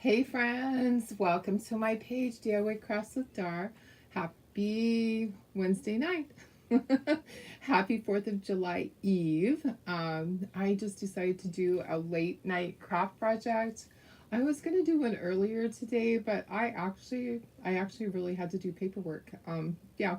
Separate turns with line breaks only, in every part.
Hey friends, welcome to my page, DIY Crafts with Dar. Happy Wednesday night. Happy 4th of July Eve. I just decided to do a late night craft project. I was gonna do one earlier today, but I actually really had to do paperwork. Yeah,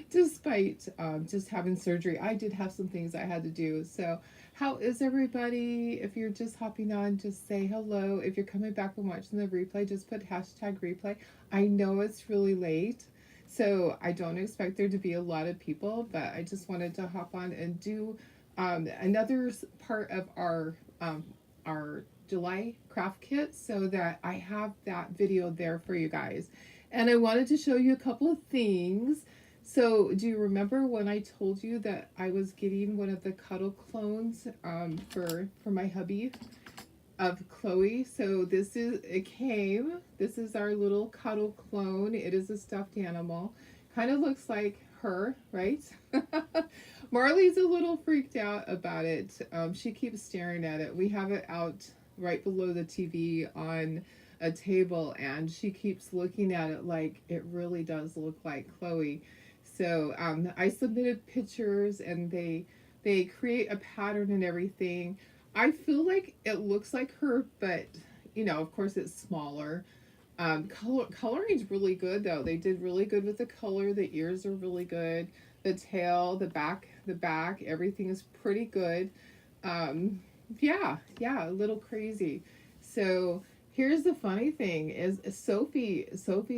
despite just having surgery, I did have some things I had to do. So how is everybody? If you're just hopping on, just say hello. If you're coming back and watching the replay, just put hashtag replay. I know it's really late, so I don't expect there to be a lot of people, but I just wanted to hop on and do another part of our July craft kit so that I have that video there for you guys. And I wanted to show you a couple of things. So, do you remember when I told you that I was getting one of the Cuddle clones for my hubby of Chloe? So this is our little Cuddle clone. It is a stuffed animal. Kind of looks like her, right? Marley's a little freaked out about it. She keeps staring at it. We have it out right below the TV on a table, and she keeps looking at it like it really does look like Chloe. So I submitted pictures, and they create a pattern and everything. I feel like it looks like her, but of course it's smaller. Coloring's really good though. They did really good with the color. The ears are really good. The tail, the back, everything is pretty good. Yeah, a little crazy. So here's the funny thing is Sophie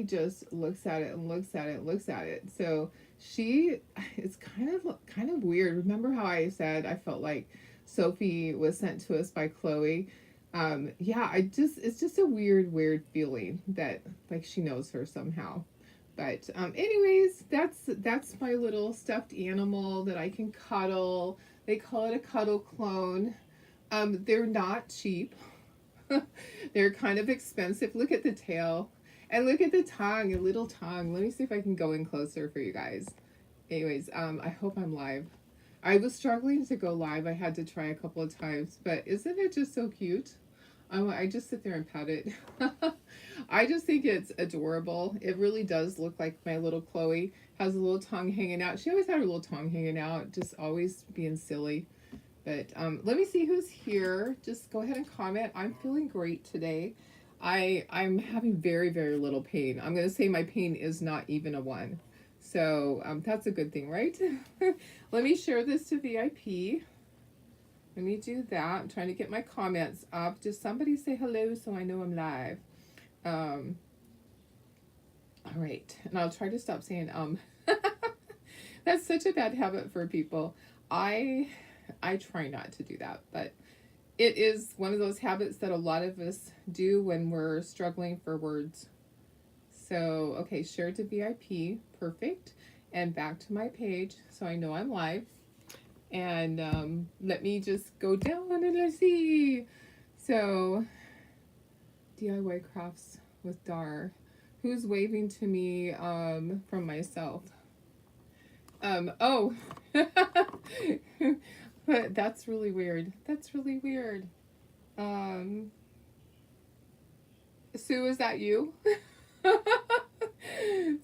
just looks at it and looks at it and looks at it. So she it's kind of weird. Remember how I said I felt like Sophie was sent to us by Chloe? Yeah, it's just a weird feeling that like she knows her somehow. But anyways, that's my little stuffed animal that I can cuddle. They call it a Cuddle clone. They're not cheap. They're kind of expensive. Look at the tail. And look at the tongue, a little tongue. Let me see if I can go in closer for you guys. Anyways, I hope I'm live. I was struggling to go live. I had to try a couple of times, but isn't it just so cute? I just sit there and pet it. I just think it's adorable. It really does look like my little Chloe. Has a little tongue hanging out. She always had her little tongue hanging out, just always being silly. But let me see who's here. Just go ahead and comment. I'm feeling great today. I'm having very little pain. I'm going to say my pain is not even a 1. So that's a good thing, right? Let me share this to VIP. Let me do that. I'm trying to get my comments up. Just somebody say hello so I know I'm live. All right. And I'll try to stop saying That's such a bad habit for people. I try not to do that, but it is one of those habits that a lot of us do when we're struggling for words. So, okay, share to VIP. Perfect. And back to my page so I know I'm live. And let me just go down and let's see. So, DIY Crafts with Dar. Who's waving to me from myself? Oh. But that's really weird. That's really weird. Sue, is that you?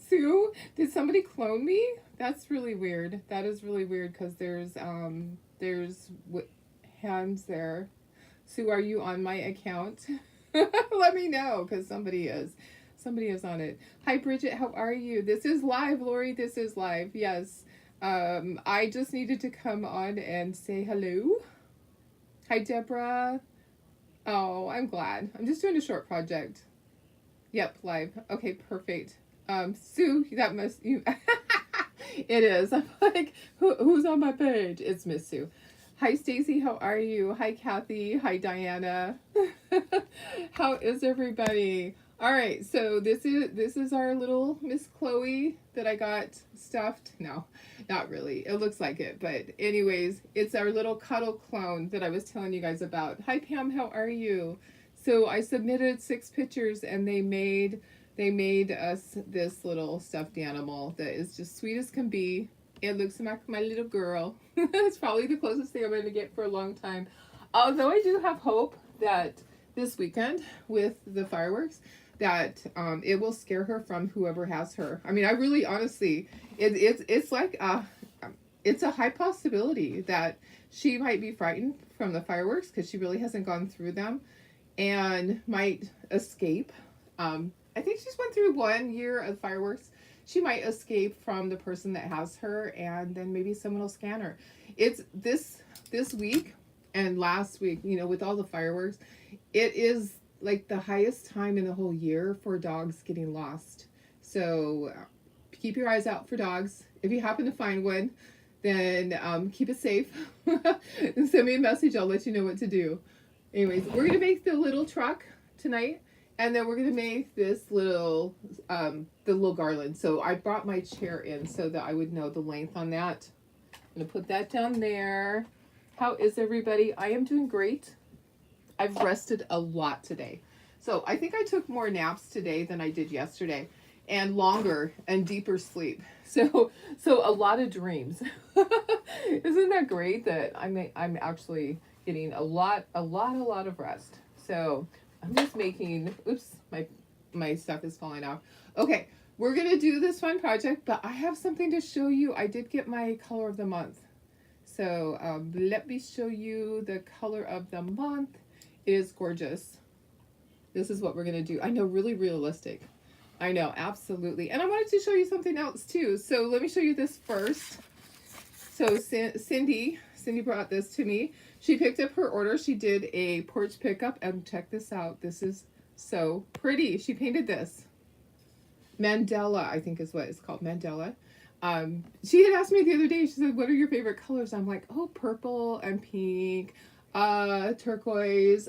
Sue, did somebody clone me? That's really weird. That is really weird because there's hands there. Sue, are you on my account? Let me know because somebody is. Somebody is on it. Hi, Bridget. How are you? This is live, Lori. This is live. Yes. I just needed to come on and say hello. Hi, Deborah. Oh, I'm glad. I'm just doing a short project. Yep, live. Okay, perfect. Sue, that must you. It is. I'm like, who's on my page? It's Miss Sue. Hi, Stacy. How are you? Hi, Kathy. Hi, Diana. How is everybody? All right, so this is our little Miss Chloe that I got stuffed. No, not really. It looks like it, but anyways, it's our little Cuddle clone that I was telling you guys about. Hi, Pam. How are you? So I submitted 6 pictures, and they made us this little stuffed animal that is just sweet as can be. It looks like my little girl. It's probably the closest thing I'm going to get for a long time. Although I do have hope that this weekend with the fireworks that it will scare her from whoever has her. I mean, I really honestly, it's like it's a high possibility that she might be frightened from the fireworks because she really hasn't gone through them and might escape. I think she's went through 1 year of fireworks. She might escape from the person that has her, and then maybe someone will scan her. It's this week and last week, you know, with all the fireworks, it is like the highest time in the whole year for dogs getting lost. So keep your eyes out for dogs. If you happen to find one, then keep it safe. And send me a message. I'll let you know what to do. Anyways, we're going to make the little truck tonight. And then we're going to make this little, the little garland. So I brought my chair in so that I would know the length on that. I'm going to put that down there. How is everybody? I am doing great. I've rested a lot today. So I think I took more naps today than I did yesterday. And longer and deeper sleep. So a lot of dreams. Isn't that great that I'm actually getting a lot of rest. So I'm just making, oops, my stuff is falling off. Okay, we're going to do this fun project, but I have something to show you. I did get my color of the month. So let me show you the color of the month. It is gorgeous. This is what we're going to do. I know, really realistic. I know, absolutely. And I wanted to show you something else too. So let me show you this first. So Cindy brought this to me. She picked up her order. She did a porch pickup, and check this out. This is so pretty. She painted this. Mandela, I think is what it's called, Mandela. She had asked me the other day, she said, what are your favorite colors? I'm like, oh, purple and pink, turquoise.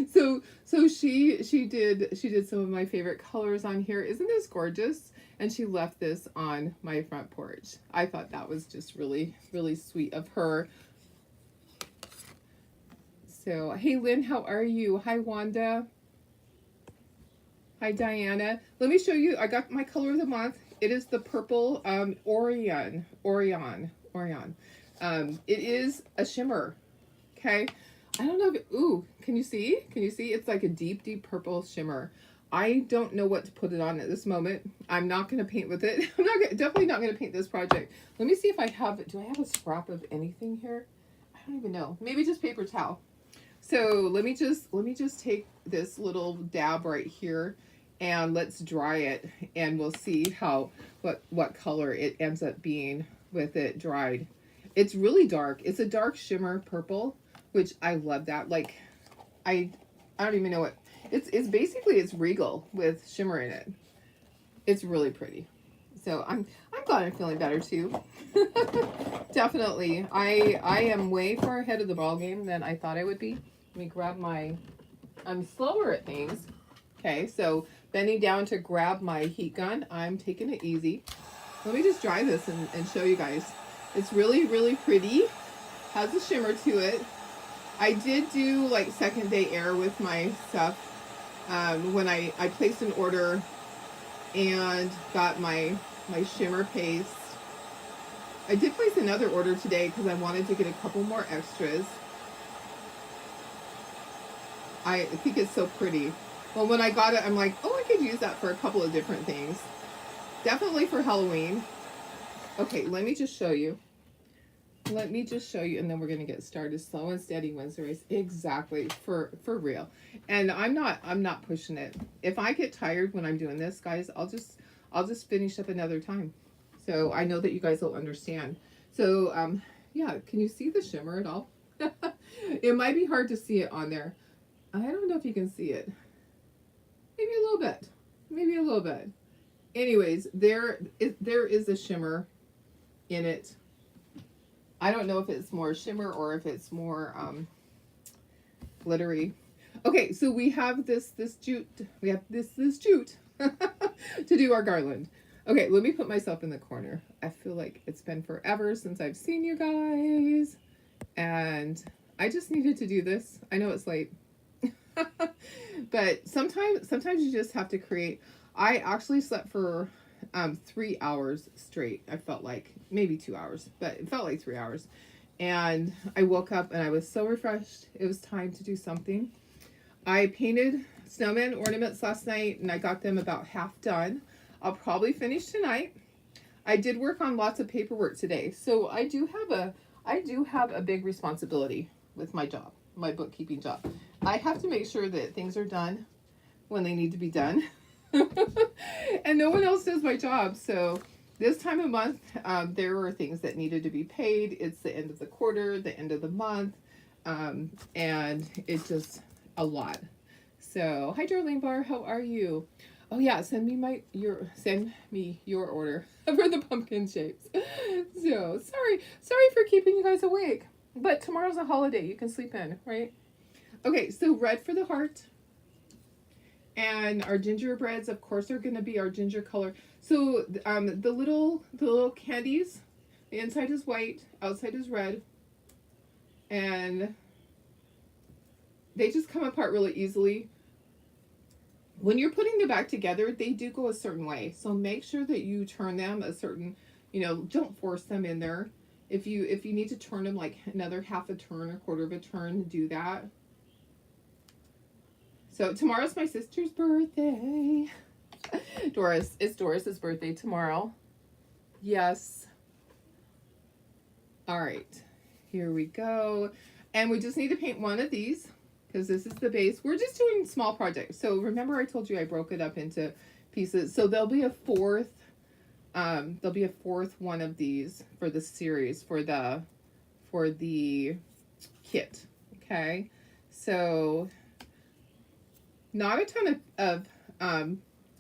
So she did some of my favorite colors on here. Isn't this gorgeous? And she left this on my front porch. I thought that was just really, really sweet of her. So, hey Lynn, how are you? Hi Wanda. Hi Diana. Let me show you, I got my color of the month. It is the purple Orion. It is a shimmer. Okay. I don't know if, ooh, can you see? Can you see? It's like a deep, deep purple shimmer. I don't know what to put it on at this moment. I'm not going to paint with it. Definitely not going to paint this project. Let me see if I have, do I have a scrap of anything here? I don't even know. Maybe just paper towel. So let me just take this little dab right here and let's dry it, and we'll see what color it ends up being with it dried. It's really dark. It's a dark shimmer purple, which I love that. Like I don't even know what it's basically, it's regal with shimmer in it. It's really pretty. So I'm glad I'm feeling better too. Definitely. I am way far ahead of the ball game than I thought I would be. Let me grab I'm slower at things. Okay, so bending down to grab my heat gun. I'm taking it easy. Let me just dry this and show you guys. It's really, really pretty. Has a shimmer to it. I did do like second day air with my stuff when I placed an order and got my shimmer paste. I did place another order today because I wanted to get a couple more extras. I think it's so pretty. Well, when I got it, I'm like, oh, I could use that for a couple of different things. Definitely for Halloween. Okay, let me just show you. Let me just show you, and then we're gonna get started. Slow and steady wins the race. Exactly, for real. And I'm not pushing it. If I get tired when I'm doing this, guys, I'll just finish up another time. So I know that you guys will understand. So yeah, can you see the shimmer at all? It might be hard to see it on there. I don't know if you can see it. Maybe a little bit. Maybe a little bit. Anyways, there is a shimmer in it. I don't know if it's more shimmer or if it's more glittery. Okay, so we have this jute. We have this jute to do our garland. Okay, let me put myself in the corner. I feel like it's been forever since I've seen you guys, and I just needed to do this. I know it's late. But sometimes you just have to create. I actually slept for 3 hours straight. I felt like maybe 2 hours, but it felt like 3 hours. And I woke up and I was so refreshed. It was time to do something. I painted snowman ornaments last night and I got them about half done. I'll probably finish tonight. I did work on lots of paperwork today. So I do have a big responsibility with my job, my bookkeeping job. I have to make sure that things are done when they need to be done. And no one else does my job. So this time of month, there were things that needed to be paid. It's the end of the quarter, the end of the month, and it's just a lot. So, hi, Darlene Bar, how are you? Oh yeah, send me your order for the pumpkin shapes. So sorry for keeping you guys awake. But tomorrow's a holiday, you can sleep in, right? Okay, so red for the heart. And our gingerbreads, of course, are going to be our ginger color. So the little candies, the inside is white, outside is red, and they just come apart really easily. When you're putting them back together, they do go a certain way. So make sure that you turn them a certain, don't force them in there. If you need to turn them like another half a turn or quarter of a turn, do that. So tomorrow's my sister's birthday. It's Doris's birthday tomorrow. Yes. All right, here we go. And we just need to paint one of these because this is the base. We're just doing small projects. So remember I told you I broke it up into pieces. So there'll be a fourth one of these for the series, for the kit. Okay. So not a ton of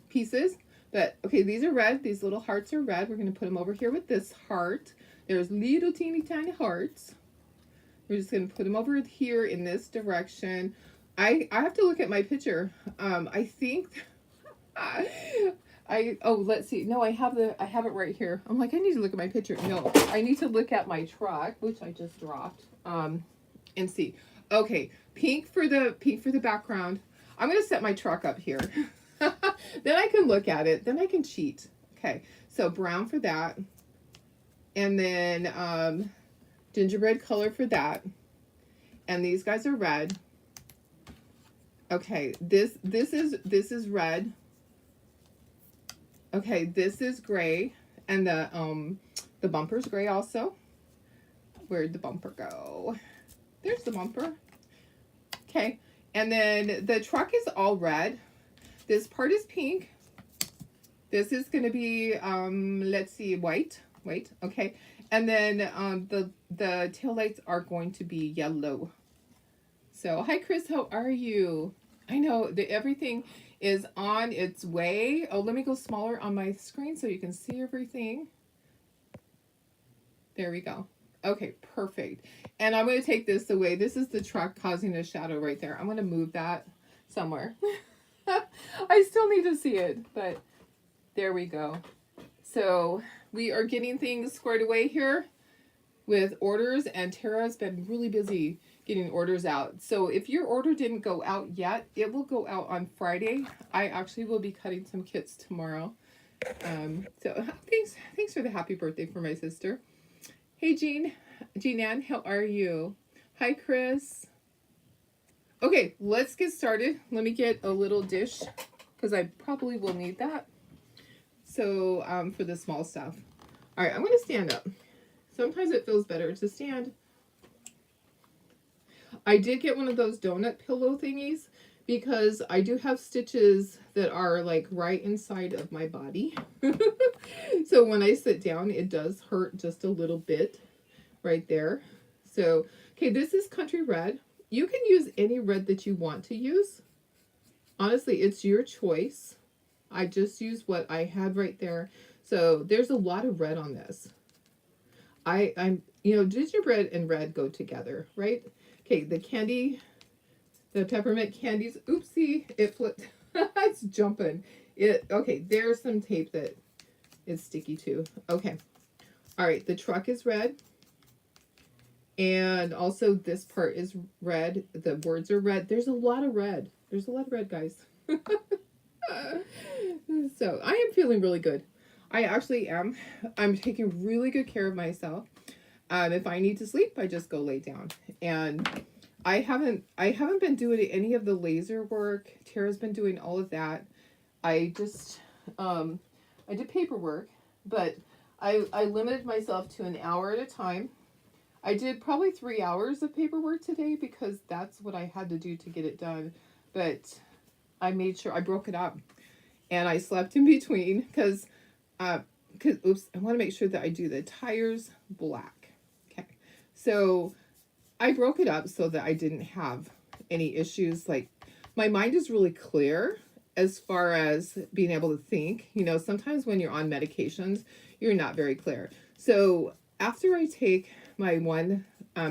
pieces, but okay, these are red. These little hearts are red. We're going to put them over here with this heart. There's little teeny tiny hearts. We're just going to put them over here in this direction. I have to look at my picture. I think let's see. No, I have it right here. I'm like, I need to look at my picture. No, I need to look at my truck, which I just dropped. And see. Okay, pink for the background. I'm going to set my truck up here. Then I can look at it. Then I can cheat. Okay, so brown for that. And then gingerbread color for that. And these guys are red. Okay, this is red. Okay, this is gray. And the bumper's gray also. Where'd the bumper go? There's the bumper. Okay. And then the truck is all red. This part is pink. This is going to be, let's see, white. Okay. And then the taillights are going to be yellow. So, hi, Chris. How are you? I know that everything is on its way. Oh, let me go smaller on my screen so you can see everything. There we go. Okay, perfect. And I'm going to take this away. This is the truck causing a shadow right there. I'm going to move that somewhere. I still need to see it, but there we go. So we are getting things squared away here with orders, and Tara's been really busy getting orders out. So if your order didn't go out yet, it will go out on Friday. I actually will be cutting some kits tomorrow. So thanks for the happy birthday for my sister. Hey, Jean Ann, how are you? Hi, Chris. Okay, let's get started. Let me get a little dish because I probably will need that. So, for the small stuff. All right, I'm going to stand up. Sometimes it feels better to stand. I did get one of those donut pillow thingies because I do have stitches that are like right inside of my body. So when I sit down, it does hurt just a little bit right there. So, okay, this is country red. You can use any red that you want to use. Honestly, it's your choice. I just used what I had right there. So there's a lot of red on this. I'm gingerbread and red go together, right? Okay, the peppermint candies. Oopsie, it flipped. It's jumping. Okay, there's some tape that is sticky too. Okay. All right, the truck is red. And also this part is red. The words are red. There's a lot of red. There's a lot of red, guys. So I am feeling really good. I actually am. I'm taking really good care of myself. If I need to sleep, I just go lay down. And I haven't been doing any of the laser work. Tara's been doing all of that. I just um I did paperwork, but I limited myself to an hour at a time. I did probably 3 hours of paperwork today because that's what I had to do to get it done. But I made sure I broke it up and I slept in between because oops, I want to make sure that I do the tires black. Okay. So I broke it up so that I didn't have any issues. Like, my mind is really clear as far as being able to think. You know, sometimes when you're on medications, you're not very clear. So after I take my one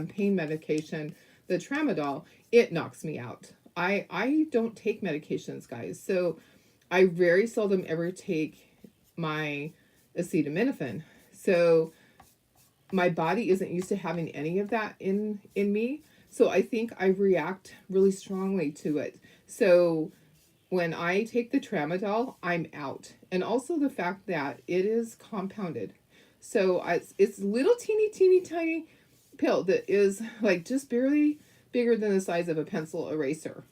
pain medication, the tramadol, it knocks me out. I don't take medications, guys. So I very seldom ever take my acetaminophen. So my body isn't used to having any of that in me. So I think I react really strongly to it. So when I take the tramadol, I'm out. And also the fact that it is compounded. So it's little teeny tiny pill that is like just barely bigger than the size of a pencil eraser.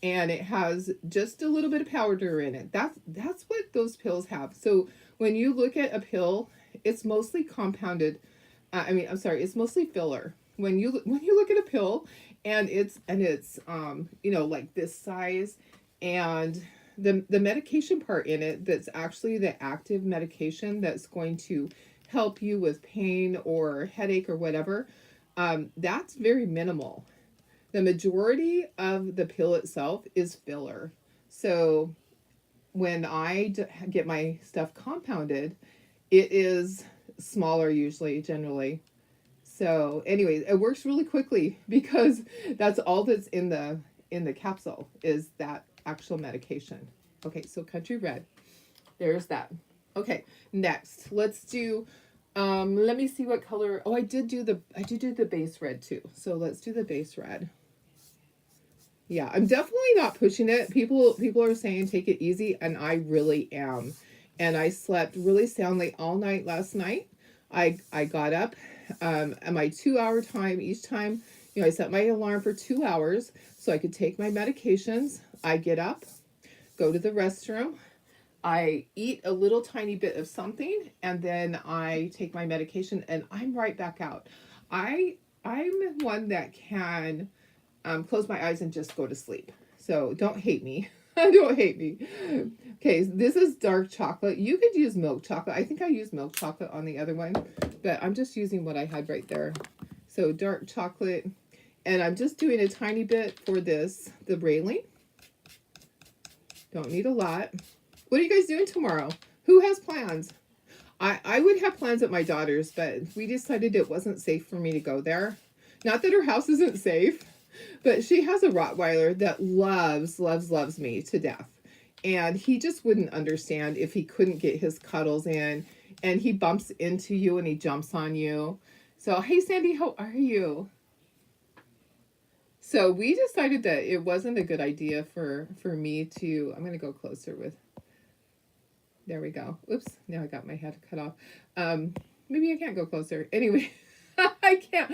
And it has just a little bit of powder in it. That's what those pills have. So when you look at a pill, it's mostly compounded. I'm sorry, it's mostly filler. When you look at a pill, and it's like this size, and the medication part in it that's actually the active medication that's going to help you with pain or headache or whatever, that's very minimal. The majority of the pill itself is filler. So when get my stuff compounded, it is smaller usually, generally. So anyways, it works really quickly because that's all that's in the capsule is that actual medication. Okay, so country red. There's that. Okay, next let's do let me see what color. Oh, I did do the base red too. So let's do the base red. Yeah, I'm definitely not pushing it. People are saying take it easy, and I really am. And I slept really soundly all night last night. I got up at my 2 hour time each time. You know, I set my alarm for 2 hours so I could take my medications. I get up, go to the restroom, I eat a little tiny bit of something, and then I take my medication, and I'm right back out. I'm one that can close my eyes and just go to sleep. So don't hate me. Don't hate me. Okay, this is dark chocolate. You could use milk chocolate. I think I used milk chocolate on the other one, but I'm just using what I had right there. So dark chocolate, and I'm just doing a tiny bit for the railing. Don't need a lot. What are you guys doing tomorrow? Who has plans? I would have plans at my daughter's, but we decided it wasn't safe for me to go there. Not that her house isn't safe, but she has a Rottweiler that loves me to death. And he just wouldn't understand if he couldn't get his cuddles in, and he bumps into you and he jumps on you. So, hey Sandy, how are you? So we decided that it wasn't a good idea for me to, I'm going to go closer with, there we go. Oops, now I got my head cut off. Maybe I can't go closer. Anyway, I can't.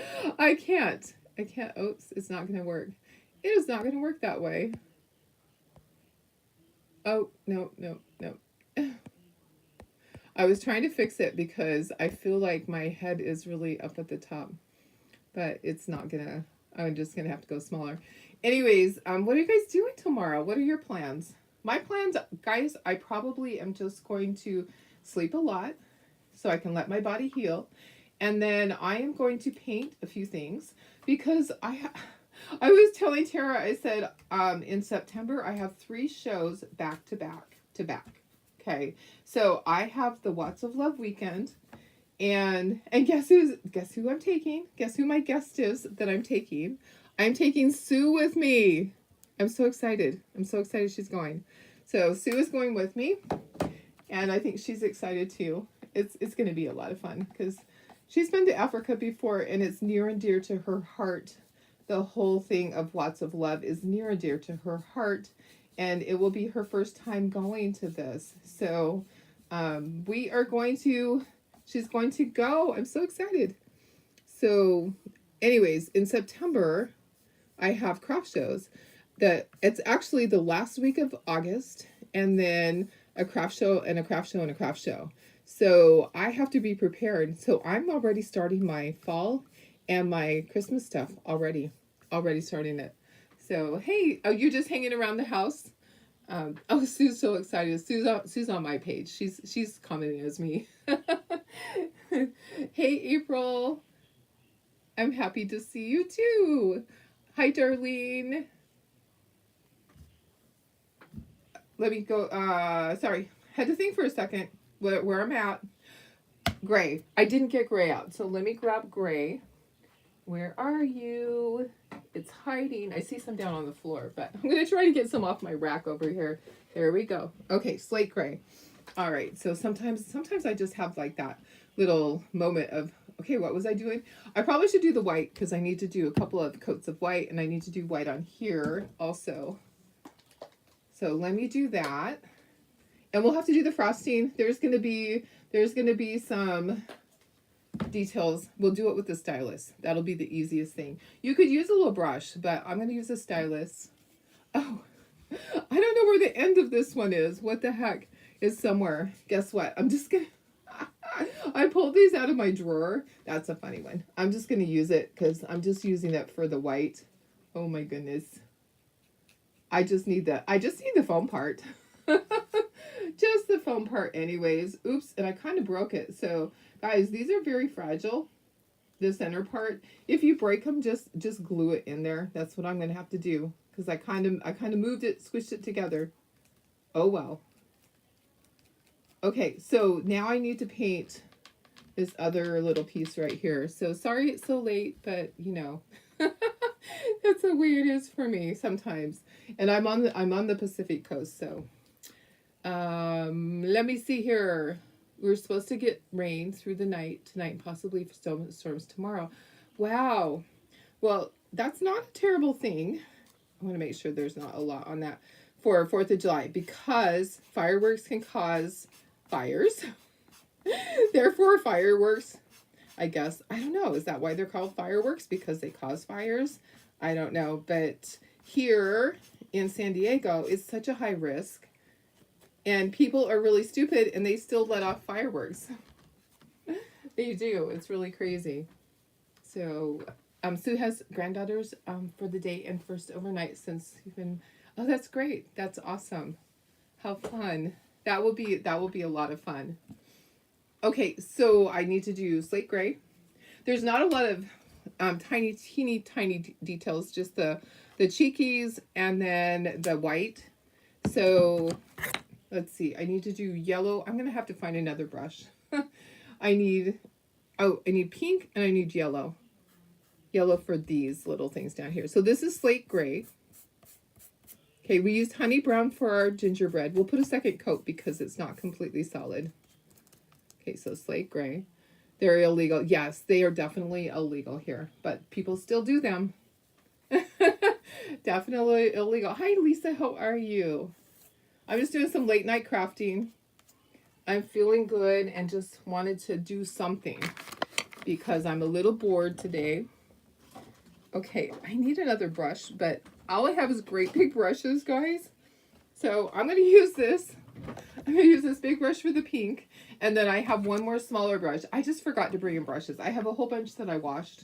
Oops, it's not going to work. It is not going to work that way. Oh, no, no, no. I was trying to fix it because I feel like my head is really up at the top, but it's not gonna, I'm just gonna have to go smaller. Anyways, what are you guys doing tomorrow? What are your plans? My plans, guys, I probably am just going to sleep a lot so I can let my body heal. And then I am going to paint a few things because I was telling Tara, I said, in September, I have 3 shows back to back to back. Okay. So I have the Watts of Love weekend, and guess who I'm taking? Guess who my guest is that I'm taking? I'm taking Sue with me. I'm so excited. I'm so excited she's going. So Sue is going with me, and I think she's excited too. It's going to be a lot of fun because she's been to Africa before, and it's near and dear to her heart. The whole thing of Watts of Love is near and dear to her heart, and it will be her first time going to this. So she's going to go. I'm so excited. So anyways, in September, I have craft shows. That it's actually the last week of August, and then a craft show and a craft show and a craft show. So I have to be prepared. So I'm already starting my fall and my Christmas stuff already starting it. So hey, oh, you're just hanging around the house. Oh, Sue's so excited. Sue's on my page. She's commenting as me. Hey, April. I'm happy to see you too. Hi, Darlene. Let me go. Sorry. Had to think for a second where I'm at. Gray. I didn't get gray out. So let me grab gray. Where are you? It's hiding. I see some down on the floor, but I'm going to try to get some off my rack over here. There we go. Okay, slate gray. All right. So sometimes I just have like that little moment of, okay, what was I doing? I probably should do the white because I need to do a couple of coats of white, and I need to do white on here also. So let me do that. And we'll have to do the frosting. There's going to be some details. We'll do it with the stylus. That'll be the easiest thing. You could use a little brush, but I'm going to use a stylus. Oh, I don't know where the end of this one is. What the heck is somewhere? Guess what? I'm just going to, I pulled these out of my drawer. That's a funny one. I'm just going to use it because I'm just using it for the white. Oh my goodness. I just need the foam part. Just the foam part anyways. Oops, and I kind of broke it. So guys, these are very fragile. The center part. If you break them, just glue it in there. That's what I'm gonna have to do. Because I kind of moved it, squished it together. Oh well. Okay, so now I need to paint this other little piece right here. So sorry it's so late, but you know. That's the way it is for me sometimes. And I'm on the Pacific coast, so let me see here. We're supposed to get rain through the night tonight and possibly storms tomorrow. Wow. Well, that's not a terrible thing. I want to make sure there's not a lot on that for 4th of July because fireworks can cause fires. Therefore, fireworks, I guess, I don't know. Is that why they're called fireworks? Because they cause fires? I don't know. But here in San Diego, it's such a high risk. And people are really stupid and they still let off fireworks. They do. It's really crazy. So, Sue has granddaughters for the day and first overnight since you've been... Oh, that's great. That's awesome. How fun. That will be a lot of fun. Okay, so I need to do slate gray. There's not a lot of tiny details, just the cheekies and then the white. So let's see, I need to do yellow. I'm going to have to find another brush. I need pink and I need yellow. Yellow for these little things down here. So this is slate gray. Okay, we used honey brown for our gingerbread. We'll put a second coat because it's not completely solid. Okay, so slate gray. They're illegal. Yes, they are definitely illegal here, but people still do them. Definitely illegal. Hi, Lisa. How are you? I'm just doing some late night crafting. I'm feeling good and just wanted to do something because I'm a little bored today. Okay, I need another brush, but all I have is great big brushes, guys. So I'm going to use this. I'm going to use this big brush for the pink. And then I have one more smaller brush. I just forgot to bring in brushes. I have a whole bunch that I washed.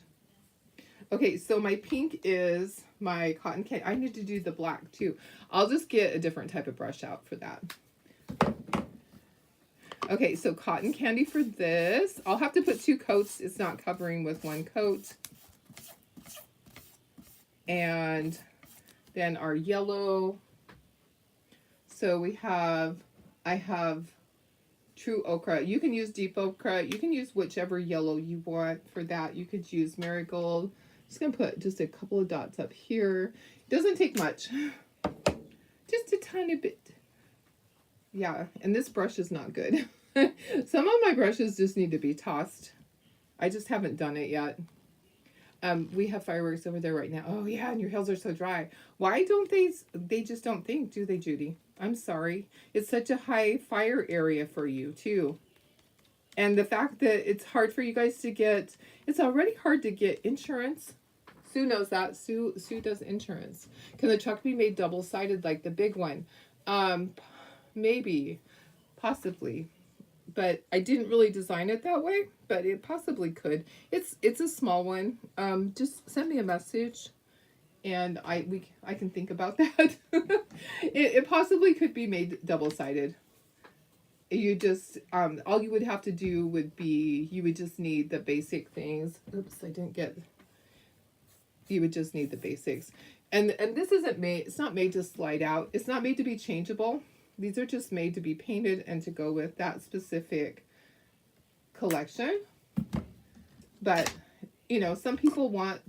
Okay, so my pink is my cotton candy. I need to do the black too. I'll just get a different type of brush out for that. Okay, so cotton candy for this. I'll have to put 2 coats. It's not covering with 1 coat. And then our yellow. So I have true ochre. You can use deep ochre. You can use whichever yellow you want for that. You could use marigold. Just going to put just a couple of dots up here. It doesn't take much. Just a tiny bit. Yeah, and this brush is not good. Some of my brushes just need to be tossed. I just haven't done it yet. We have fireworks over there right now. Oh yeah, and your hills are so dry. Why don't they just don't think, do they, Judy? I'm sorry. It's such a high fire area for you too. And the fact that it's hard for you guys to get, it's already hard to get insurance. Sue knows that. Sue does insurance. Can the truck be made double-sided like the big one? Um, Maybe, possibly. But I didn't really design it that way, but it possibly could. It's a small one. Just send me a message and I can think about that. It possibly could be made double-sided. You just all you would have to do would be you would just need the basic things. Oops, I didn't get. You would just need the basics, and this isn't made. It's not made to slide out. It's not made to be changeable. These are just made to be painted and to go with that specific collection. But you know, some people want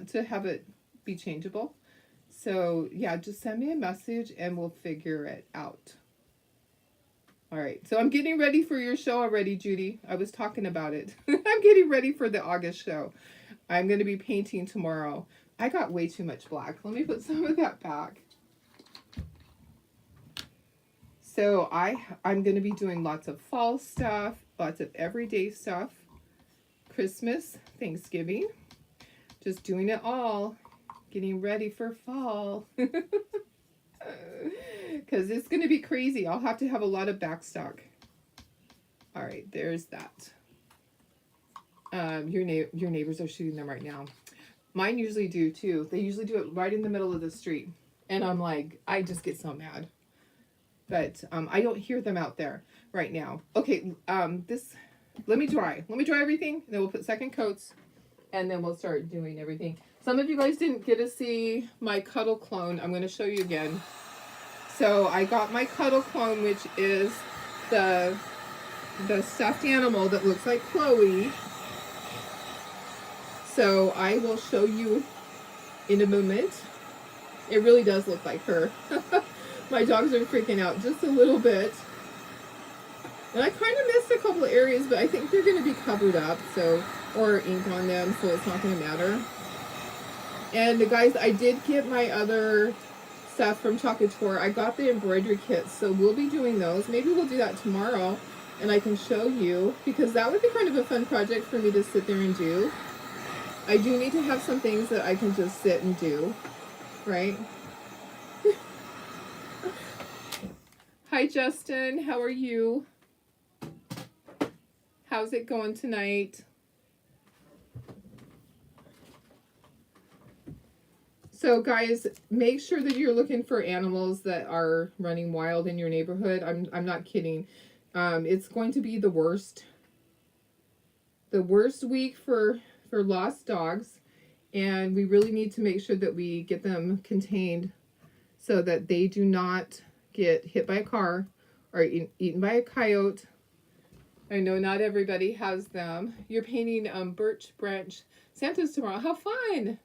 to have it be changeable. So yeah, just send me a message and we'll figure it out. All right, so I'm getting ready for your show already, Judy. I was talking about it. I'm getting ready for the August show. I'm going to be painting tomorrow. I got way too much black. Let me put some of that back. So I'm going to be doing lots of fall stuff, lots of everyday stuff, Christmas, Thanksgiving, just doing it all, getting ready for fall. Because it's going to be crazy. I'll have to have a lot of backstock. All right, there's that. Your neighbors are shooting them right now. Mine usually do too. They usually do it right in the middle of the street. And I'm like, I just get so mad. But I don't hear them out there right now. Okay, let me dry. Let me dry everything. Then we'll put second coats. And then we'll start doing everything. Some of you guys didn't get to see my Cuddle clone. I'm going to show you again. So I got my Cuddle clone, which is the stuffed animal that looks like Chloe. So I will show you in a moment. It really does look like her. My dogs are freaking out just a little bit. And I kind of missed a couple of areas, but I think they're going to be covered up, so, or ink on them, so it's not going to matter. And the guys, I did get my other stuff from Chocatoire. I got the embroidery kits, so we'll be doing those. Maybe we'll do that tomorrow, and I can show you, because that would be kind of a fun project for me to sit there and do. I do need to have some things that I can just sit and do, right? Hi, Justin. How are you? How's it going tonight? So guys, make sure that you're looking for animals that are running wild in your neighborhood. I'm not kidding. It's going to be the worst week for lost dogs, and we really need to make sure that we get them contained so that they do not get hit by a car or eaten by a coyote. I know not everybody has them. You're painting birch branch Santas tomorrow. How fun!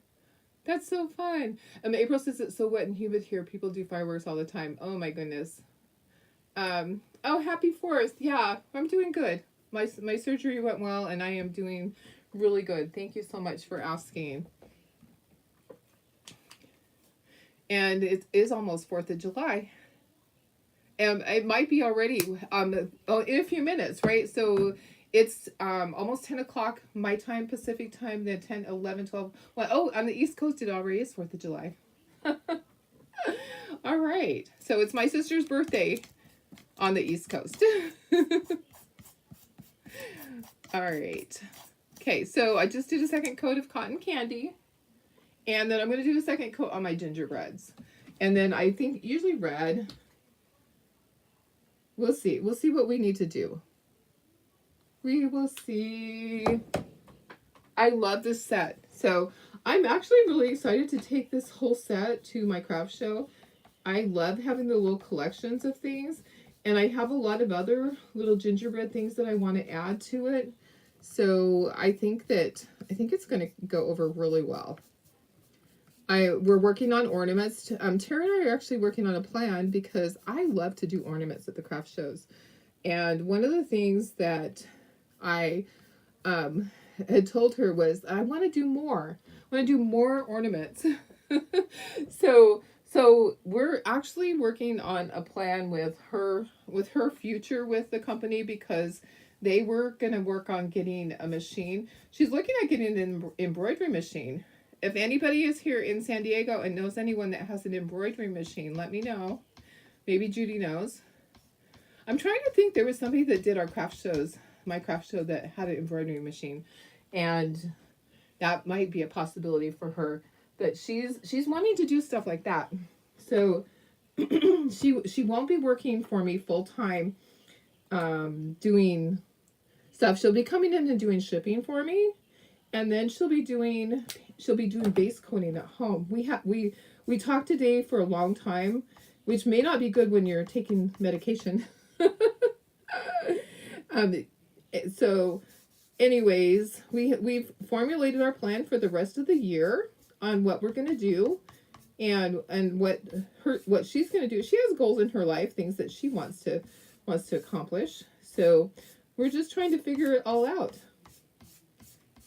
That's so fun. April says it's so wet and humid here. People do fireworks all the time. Oh my goodness. Oh, happy 4th. Yeah, I'm doing good. My surgery went well and I am doing really good. Thank you so much for asking. And it is almost 4th of July. And it might be already in a few minutes, right? So it's almost 10 o'clock my time, Pacific time, then 10, 11, 12. Well, oh, on the East Coast, it already is 4th of July. All right. So it's my sister's birthday on the East Coast. All right. Okay, so I just did a second coat of cotton candy. And then I'm going to do a second coat on my gingerbreads. And then I think usually red. We'll see. We'll see what we need to do. We will see. I love this set. So I'm actually really excited to take this whole set to my craft show. I love having the little collections of things. And I have a lot of other little gingerbread things that I want to add to it. So I think it's going to go over really well. We're working on ornaments. Tara and I are actually working on a plan because I love to do ornaments at the craft shows. And one of the things that I had told her was I want to do more. I want to do more ornaments. So we're actually working on a plan with her future with the company because they were going to work on getting a machine. She's looking at getting an embroidery machine. if anybody is here in San Diego and knows anyone that has an embroidery machine, let me know. Maybe Judy knows. I'm trying to think, there was somebody that did our craft shows, my craft show, that had an embroidery machine, and that might be a possibility for her. But she's wanting to do stuff like that. So she won't be working for me full time, doing stuff. She'll be coming in and doing shipping for me, and then she'll be doing base coating at home. We talked today for a long time, which may not be good when you're taking medication. So anyways, we've formulated our plan for the rest of the year on what we're going to do, and what she's going to do. She has goals in her life, things that she wants to accomplish. So we're just trying to figure it all out.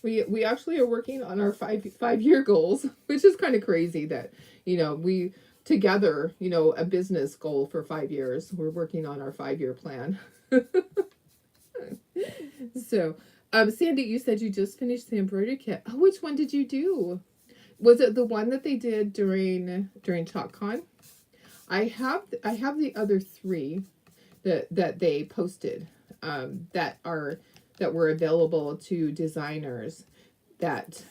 We actually are working on our 5-year goals, which is kind of crazy that, we together, a business goal for 5 years. We're working on our 5-year plan. So, Sandy, you said you just finished the embroidery kit. Oh, which one did you do? Was it the one that they did during ChalkCon? I have the other 3 that they posted, that were available to designers, that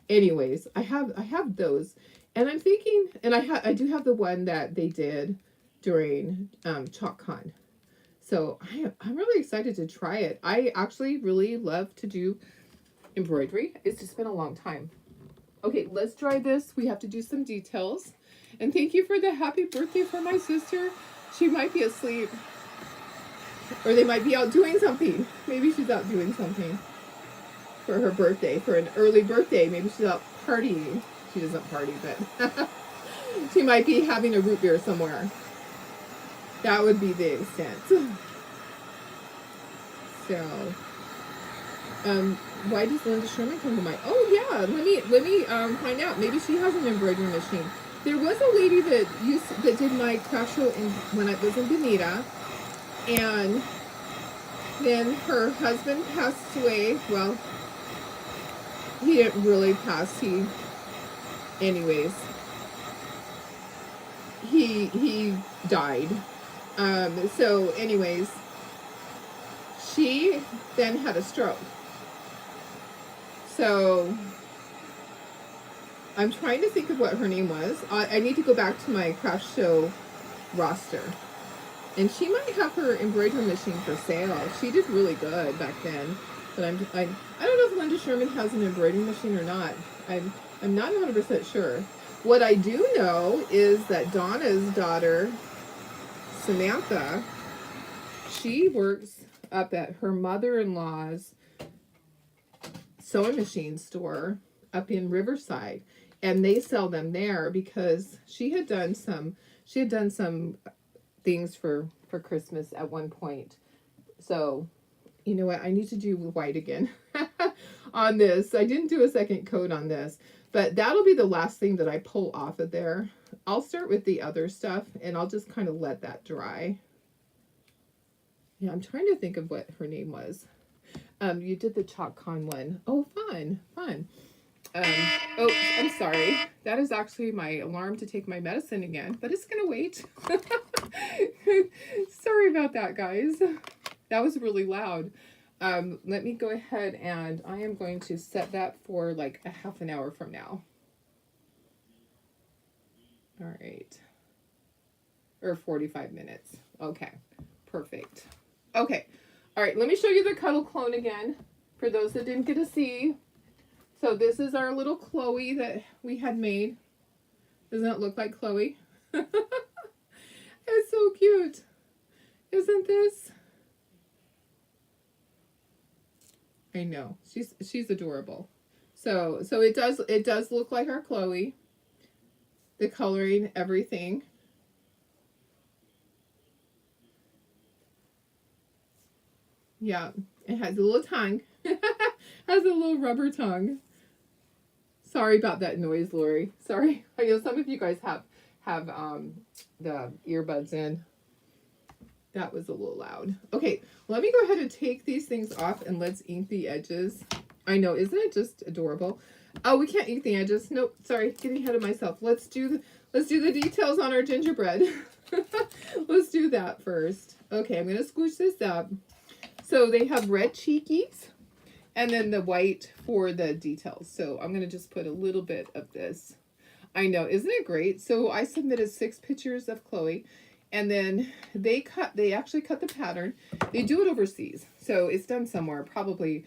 anyways, I have those, and I'm thinking, and I do have the one that they did during ChalkCon. So I'm really excited to try it. I actually really love to do embroidery. It's just been a long time. Okay, let's try this. We have to do some details. And thank you for the happy birthday for my sister. She might be asleep. Or they might be out doing something. Maybe she's out doing something for her birthday, for an early birthday. Maybe she's out partying. She doesn't party, but she might be having a root beer somewhere. That would be the extent. So, why does Linda Sherman come to mind? Oh yeah, let me find out. Maybe she has an embroidery machine. There was a lady that did my craft show when I was in Bonita, and then her husband passed away. Well, he didn't really pass. Anyways, he died. So anyways, she then had a stroke. So I'm trying to think of what her name was. I need to go back to my craft show roster. And she might have her embroidery machine for sale. She did really good back then. But I don't know if Linda Sherman has an embroidery machine or not. I'm not 100% sure. What I do know is that Donna's daughter, Samantha, she works up at her mother-in-law's sewing machine store up in Riverside, and they sell them there because she had done some things for Christmas at one point. So, you know what? I need to do white again on this. I didn't do a second coat on this, but that'll be the last thing that I pull off of there. I'll start with the other stuff, and I'll just kind of let that dry. Yeah, I'm trying to think of what her name was. You did the ChalkCon one. Oh, fun. Oh, I'm sorry. That is actually my alarm to take my medicine again, but it's gonna wait. Sorry about that, guys. That was really loud. Let me go ahead, and I am going to set that for like a half an hour from now. All right. Or 45 minutes. Okay, perfect. Okay, all right, let me show you the Cuddle Clone again, for those that didn't get to see. So this is our little Chloe that we had made. Doesn't it look like Chloe? It's so cute. Isn't this? I know. She's adorable. So it does look like our Chloe. The coloring, everything. Yeah, it has a little tongue. Has a little rubber tongue. Sorry about that noise, Lori. Sorry. I know some of you guys have the earbuds in. That was a little loud. Okay, let me go ahead and take these things off, and let's ink the edges. I know, isn't it just adorable? Oh, we can't eat the edges. Nope, sorry, getting ahead of myself. Let's do the details on our gingerbread. Let's do that first. Okay, I'm gonna squish this up. So they have red cheekies and then the white for the details. So I'm gonna just put a little bit of this. I know, isn't it great? So I submitted 6 pictures of Chloe, and then they actually cut the pattern. They do it overseas, so it's done somewhere, probably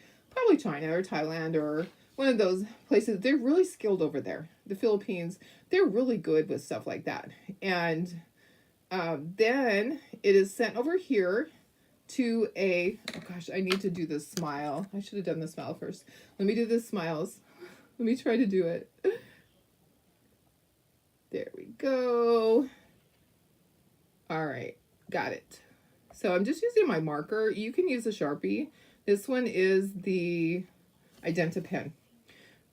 China or Thailand or one of those places. They're really skilled over there. The Philippines, they're really good with stuff like that. And then it is sent over here to a, oh gosh, I need to do this smile. I should have done the smile first. Let me do the smiles. Let me try to do it. There we go. All right, got it. So I'm just using my marker. You can use a Sharpie. This one is the Identa pen.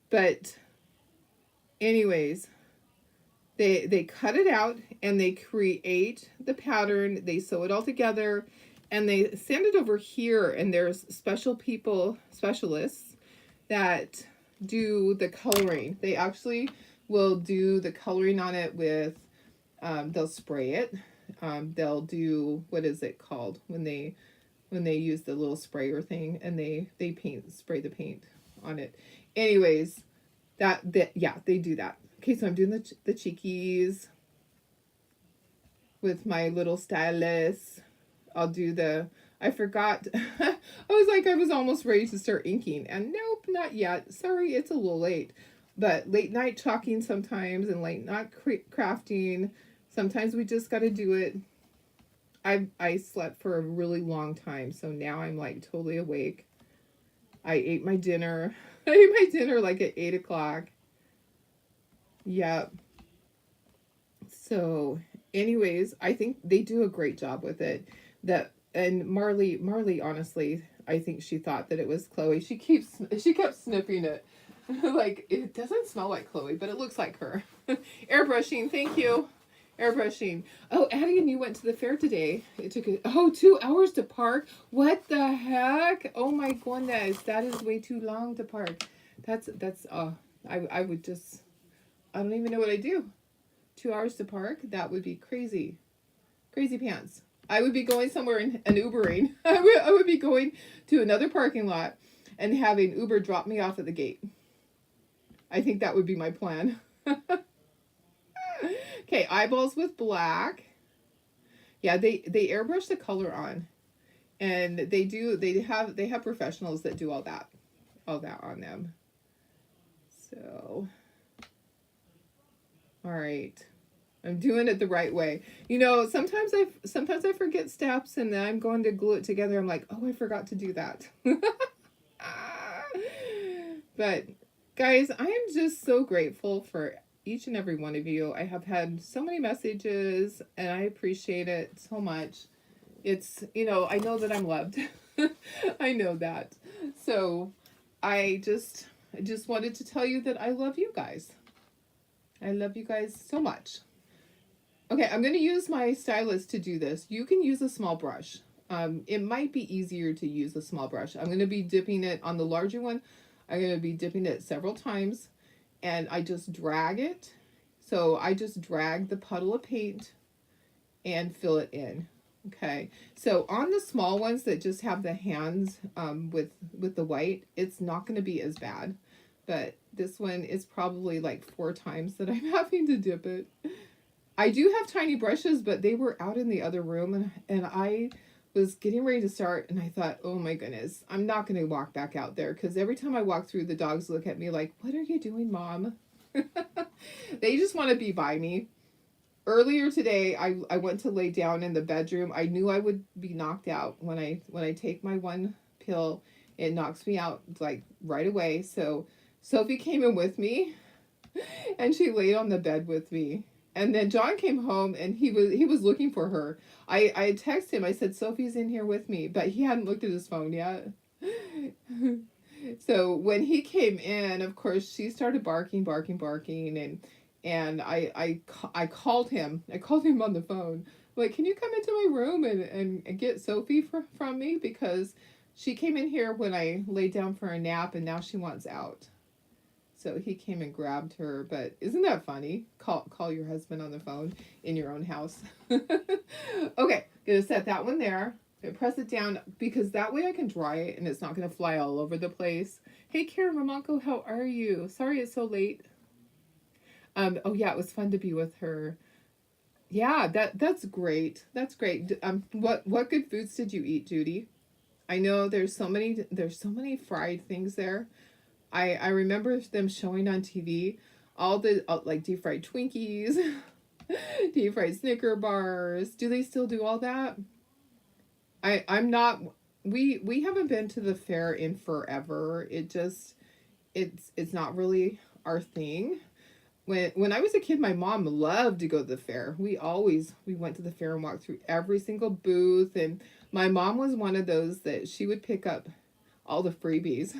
But anyways, they cut it out and they create the pattern. They sew it all together and they send it over here, and there's specialists that do the coloring. They actually will do the coloring on it with, they'll spray it. They'll do, what is it called when they use the little sprayer thing and they spray the paint on it. Anyways, yeah, they do that. Okay, so I'm doing the cheekies with my little stylus. I'll do the, I forgot. I was almost ready to start inking, and nope, not yet. Sorry, it's a little late. But late night chalking sometimes, and late night crafting. Sometimes we just got to do it. I slept for a really long time, so now I'm like totally awake. I ate my dinner. I ate my dinner like at 8 o'clock. Yep. So anyways, I think they do a great job with it. And Marley, honestly, I think she thought that it was Chloe. She kept sniffing it. Like, it doesn't smell like Chloe, but it looks like her. Airbrushing, thank you. Airbrushing. Oh, Addie and you went to the fair today. It took 2 hours to park. What the heck? Oh my goodness, that is way too long to park. I would just, I don't even know what I do. 2 hours to park? That would be crazy. Crazy pants. I would be going somewhere and Ubering. I would be going to another parking lot and having Uber drop me off at the gate. I think that would be my plan. Okay, eyeballs with black. Yeah, they airbrush the color on. And they have professionals that do all that on them. So, all right. I'm doing it the right way. You know, sometimes I forget steps, and then I'm going to glue it together. I'm like, oh, I forgot to do that. But guys, I am just so grateful for each and every one of you. I have had so many messages, and I appreciate it so much. It's, you know, I know that I'm loved. I know that. So I just wanted to tell you that I love you guys. I love you guys so much. Okay, I'm going to use my stylus to do this. You can use a small brush. It might be easier to use a small brush. I'm going to be dipping it on the larger one. I'm going to be dipping it several times, and I just drag it. So I just drag the puddle of paint and fill it in. Okay, so on the small ones that just have the hands with the white, it's not going to be as bad. But this one is probably like 4 times that I'm having to dip it. I do have tiny brushes, but they were out in the other room, and I was getting ready to start, and I thought, oh my goodness, I'm not going to walk back out there, because every time I walk through, the dogs look at me like, what are you doing, Mom? They just want to be by me. Earlier today, I went to lay down in the bedroom. I knew I would be knocked out when I take my one pill. It knocks me out like right away. So Sophie came in with me, and she laid on the bed with me. And then John came home, and he was looking for her. I texted him. I said, Sophie's in here with me, but he hadn't looked at his phone yet. So when he came in, of course, she started barking, and I called him. I called him on the phone. Like, can you come into my room and get Sophie from me? Because she came in here when I laid down for a nap, and now she wants out. So he came and grabbed her. But isn't that funny? Call your husband on the phone in your own house. Okay, gonna set that one there. Press it down because that way I can dry it and it's not gonna fly all over the place. Hey, Karen Ramonko, how are you? Sorry it's so late. Oh yeah, it was fun to be with her. Yeah, that's great. That's great. What good foods did you eat, Judy? I know there's so many fried things there. I remember them showing on TV all the like deep fried Twinkies, deep fried Snicker bars. Do they still do all that? I'm not. We haven't been to the fair in forever. It's not really our thing. When I was a kid, my mom loved to go to the fair. We went to the fair and walked through every single booth, and my mom was one of those that she would pick up all the freebies.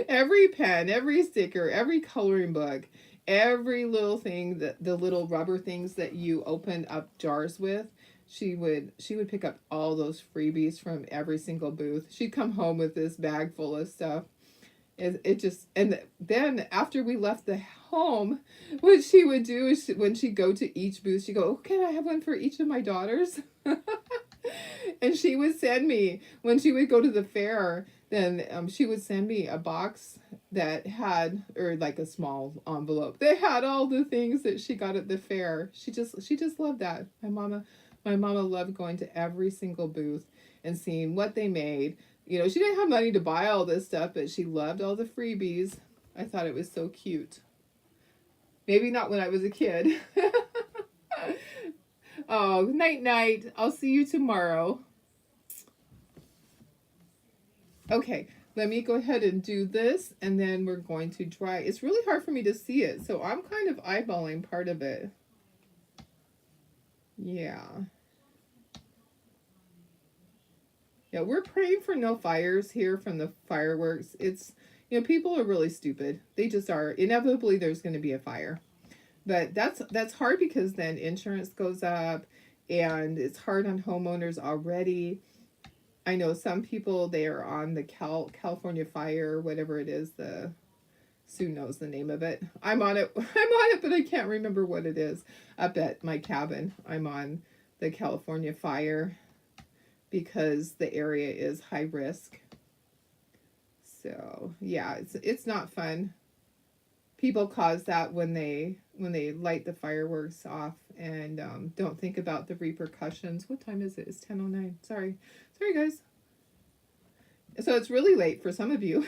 Every pen, every sticker, every coloring book, every little thing, the little rubber things that you open up jars with. She would pick up all those freebies from every single booth. She'd come home with this bag full of stuff. It just, and then after we left the home, what she would do is when she'd go to each booth, she'd go, "Oh, can I have one for each of my daughters?" And she would send me, when she would go to the fair, then she would send me a box that had, or like a small envelope that had all the things that she got at the fair. She just loved that. My mama loved going to every single booth and seeing what they made. You know, she didn't have money to buy all this stuff, but she loved all the freebies. I thought it was so cute. Maybe not when I was a kid. Oh, night night. I'll see you tomorrow. Okay, let me go ahead and do this, and then we're going to dry. It's really hard for me to see it, so I'm kind of eyeballing part of it. Yeah. Yeah, we're praying for no fires here from the fireworks. People are really stupid. They just are. Inevitably, there's going to be a fire. But that's hard because then insurance goes up, and it's hard on homeowners already. I know some people, they are on the California fire, whatever it is. Sue knows the name of it. I'm on it, but I can't remember what it is. Up at my cabin, I'm on the California fire because the area is high risk. So yeah, it's not fun. People cause that when they light the fireworks off and don't think about the repercussions. What time is it? It's 10:09. Sorry guys. So it's really late for some of you.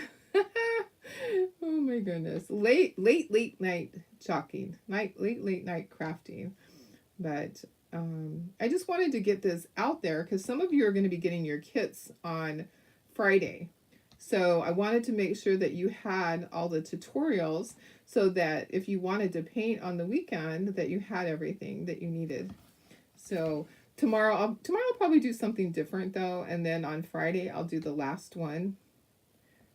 Oh my goodness. Late night chalking. Late night crafting. But I just wanted to get this out there because some of you are going to be getting your kits on Friday. So I wanted to make sure that you had all the tutorials so that if you wanted to paint on the weekend, that you had everything that you needed. So tomorrow I'll probably do something different though, and then on Friday I'll do the last one.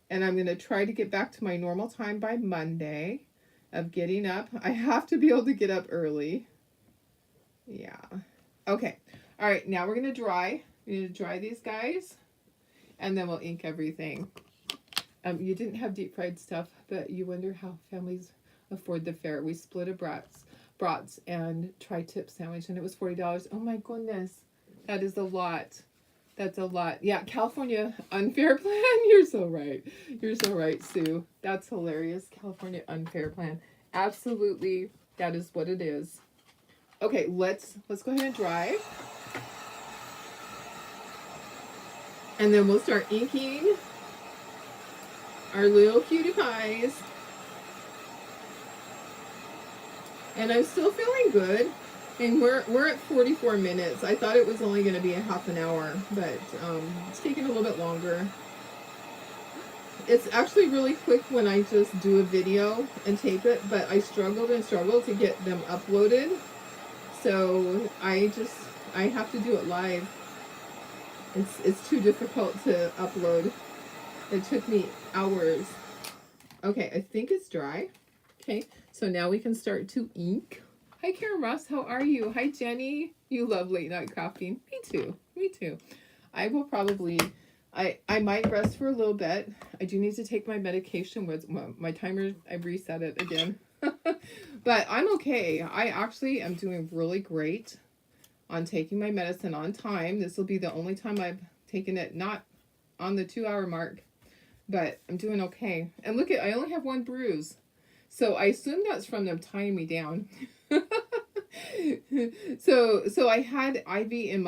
And I'm going to try to get back to my normal time by Monday of getting up. I have to be able to get up early. Yeah. Okay. All right, now we're going to dry. We need to dry these guys, and then we'll ink everything. You didn't have deep fried stuff, but you wonder how families afford the fare. We split a brats and tri-tip sandwich, and it was $40. Oh my goodness. That is a lot. That's a lot. Yeah, California unfair plan. You're so right. You're so right, Sue. That's hilarious. California unfair plan. Absolutely. That is what it is. Okay, let's go ahead and dry. And then we'll start inking our little cutie pies. And I'm still feeling good. And we're at 44 minutes. I thought it was only going to be a half an hour, but it's taking a little bit longer. It's actually really quick when I just do a video and tape it, but I struggled to get them uploaded. So I have to do it live. It's too difficult to upload. It took me hours. Okay, I think it's dry. Okay, so now we can start to ink. Hi, Karen Ross. How are you? Hi, Jenny. You love late night crafting. Me too. I will probably I might rest for a little bit. I do need to take my medication with my timer. I reset it again. But I'm okay. I actually am doing really great on taking my medicine on time. This will be the only time I've taken it not on the 2 hour mark, but I'm doing okay. And look I only have one bruise. So I assume that's from them tying me down. So I had IV in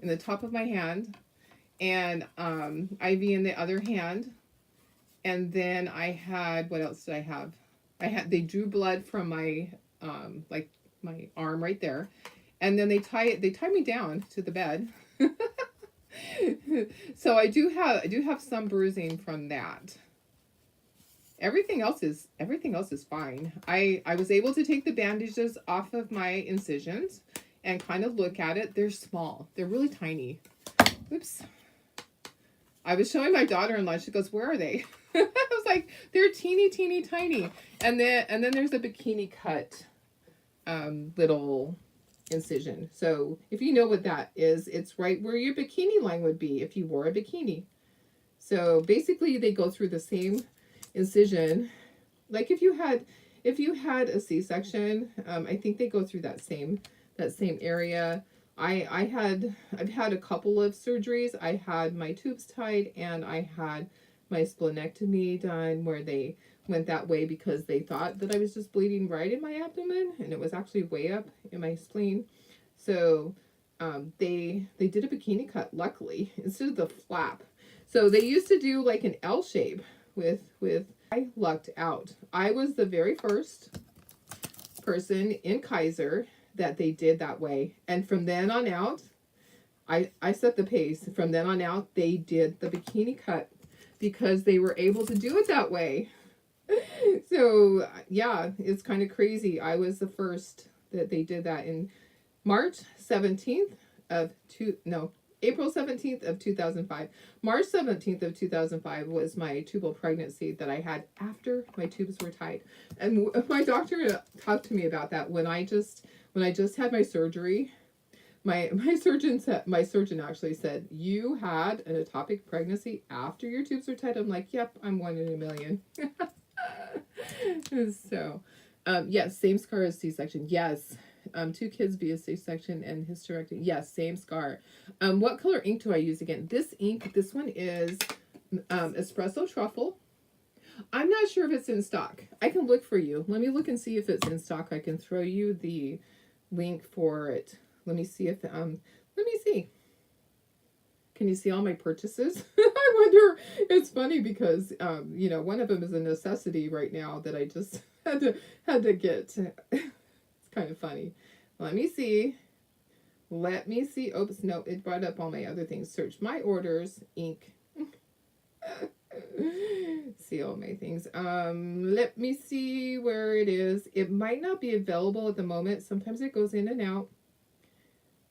the top of my hand, and IV in the other hand, and then I had, what else did I have? They drew blood from my like my arm right there, and then they tied me down to the bed. So I do have some bruising from that. Everything else is fine. I was able to take the bandages off of my incisions and kind of look at it. They're small. They're really tiny. Oops. I was showing my daughter-in-law. She goes, "Where are they?" I was like, "They're teeny, teeny, tiny." And then there's a bikini cut little incision. So if you know what that is, it's right where your bikini line would be if you wore a bikini. So basically, they go through the same incision, like if you had a C-section. I think they go through that same area. I've had a couple of surgeries. I had my tubes tied, and I had my splenectomy done, where they went that way because they thought that I was just bleeding right in my abdomen, and it was actually way up in my spleen. So they did a bikini cut, luckily, instead of the flap. So they used to do like an L shape with I lucked out. I was the very first person in Kaiser that they did that way. And from then on out, I set the pace. From then on out, they did the bikini cut because they were able to do it that way. So yeah, it's kind of crazy. I was the first that they did that in April 17th of 2005. March 17th of 2005 was my tubal pregnancy that I had after my tubes were tied. And my doctor talked to me about that when I just had my surgery. My surgeon actually said, "You had an ectopic pregnancy after your tubes were tied." I'm like, "Yep, I'm 1 in a million." So, yes, same scar as C-section. Yes. 2 kids via C-section and hysterectomy. Yes, same scar. What color ink do I use again? This one is espresso truffle. I'm not sure if it's in stock. I can look for you. Let me look and see if it's in stock. I can throw you the link for it. Let me see if let me see. Can you see all my purchases? I wonder. It's funny because one of them is a necessity right now that I just had to get. It's kind of funny. Let me see. Oops, no, it brought up all my other things. Search my orders, ink. See all my things. Let me see where it is. It might not be available at the moment. Sometimes it goes in and out.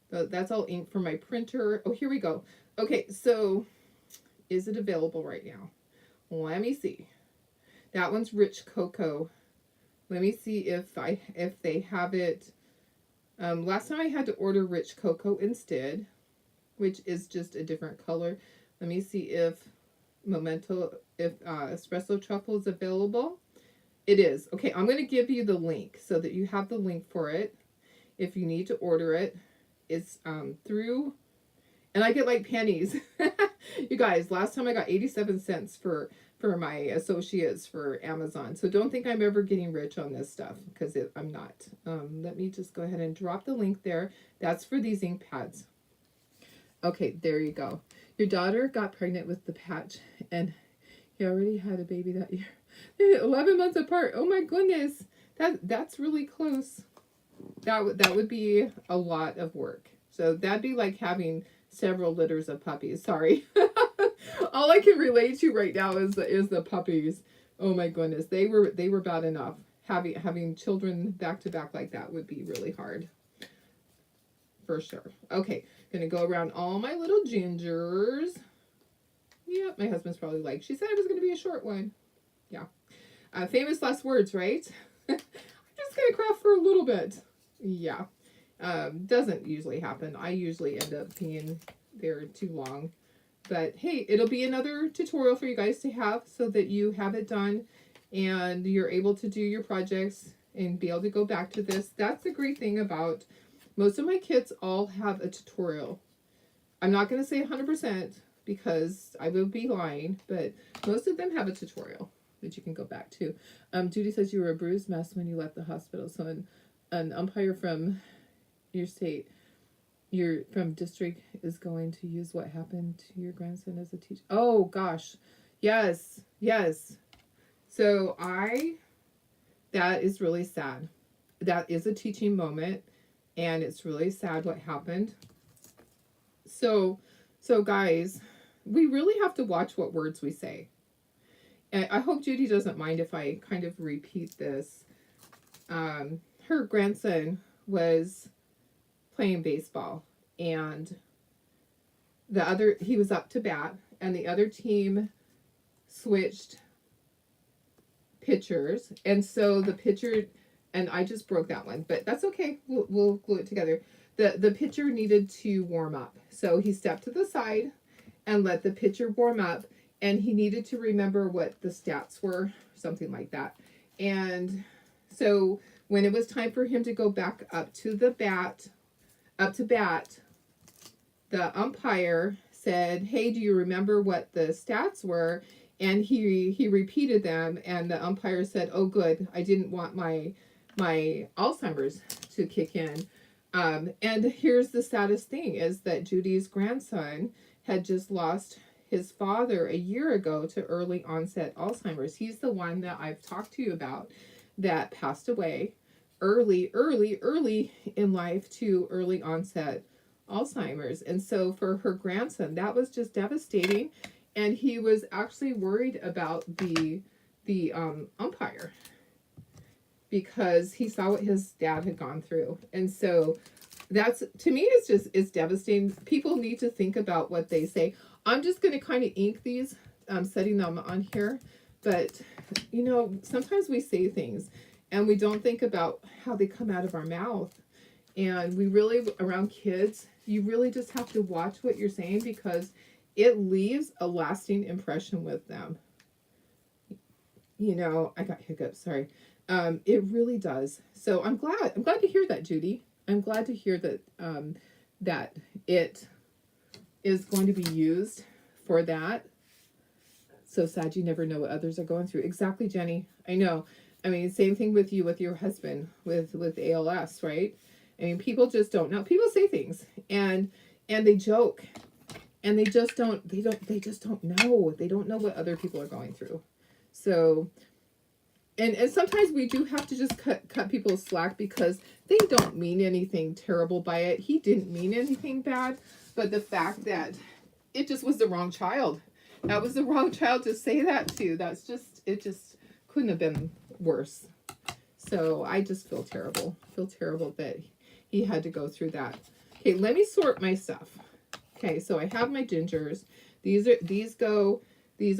But that's all ink for my printer. Oh, here we go. Okay, so is it available right now? Let me see. That one's rich cocoa. Let me see if they have it. Last time I had to order rich cocoa instead, which is just a different color. Let me see if espresso truffle is available. It is. Okay, I'm going to give you the link so that you have the link for it if you need to order it. It's through, and I get like pennies. You guys, last time I got 87 cents for my associates for Amazon. So don't think I'm ever getting rich on this stuff, because I'm not. Let me just go ahead and drop the link there. That's for these ink pads. Okay, there you go. Your daughter got pregnant with the patch, and he already had a baby that year. 11 months apart. Oh my goodness. That's really close. That would be a lot of work. So that'd be like having several litters of puppies. Sorry. All I can relate to right now is the puppies. Oh my goodness. They were bad enough. Having children back to back like that would be really hard. For sure. Okay. Gonna go around all my little gingers. Yep, my husband's probably like, she said it was gonna be a short one. Yeah. Famous last words, right? I'm just gonna craft for a little bit. Yeah. Doesn't usually happen. I usually end up being there too long. But hey, it'll be another tutorial for you guys to have so that you have it done and you're able to do your projects and be able to go back to this. That's the great thing about most of my kits all have a tutorial. I'm not going to say 100% because I will be lying, but most of them have a tutorial that you can go back to. Judy says you were a bruised mess when you left the hospital. So an umpire from your state, from district, is going to use what happened to your grandson as a teacher. Oh gosh, yes. So that is really sad. That is a teaching moment, and it's really sad what happened. So guys, we really have to watch what words we say. And I hope Judy doesn't mind if I kind of repeat this. Her grandson was playing baseball, and he was up to bat, and the other team switched pitchers, and so the pitcher, and I just broke that one, but that's okay. We'll glue it together. The pitcher needed to warm up, so he stepped to the side and let the pitcher warm up, and he needed to remember what the stats were, something like that. And so when it was time for him to go back up to bat, the umpire said, "Hey, do you remember what the stats were?" And he repeated them, and the umpire said, "Oh, good. I didn't want my Alzheimer's to kick in." And here's the saddest thing is that Judy's grandson had just lost his father a year ago to early onset Alzheimer's. He's the one that I've talked to you about that passed away early in life to early onset Alzheimer's. And so for her grandson, that was just devastating. And he was actually worried about the umpire because he saw what his dad had gone through. And so that's, to me, it's devastating. People need to think about what they say. I'm just going to kind of ink these, setting them on here. But, you know, sometimes we say things and we don't think about how they come out of our mouth. And we really, around kids, you really just have to watch what you're saying because it leaves a lasting impression with them. You know, I got hiccups, sorry. It really does. So I'm glad to hear that, Judy. I'm glad to hear that that it is going to be used for that. So sad you never know what others are going through. Exactly, Jenny. I know. I mean, same thing with you, with your husband, with ALS, right? I mean, people just don't know. People say things and they joke and they just don't know. They don't know what other people are going through. So, and sometimes we do have to just cut people slack because they don't mean anything terrible by it. He didn't mean anything bad, but the fact that it just was the wrong child. That was the wrong child to say that to. It just couldn't have been worse. So I just feel terrible. That he had to go through that. Okay, let me sort my stuff. Okay, so I have my gingers. These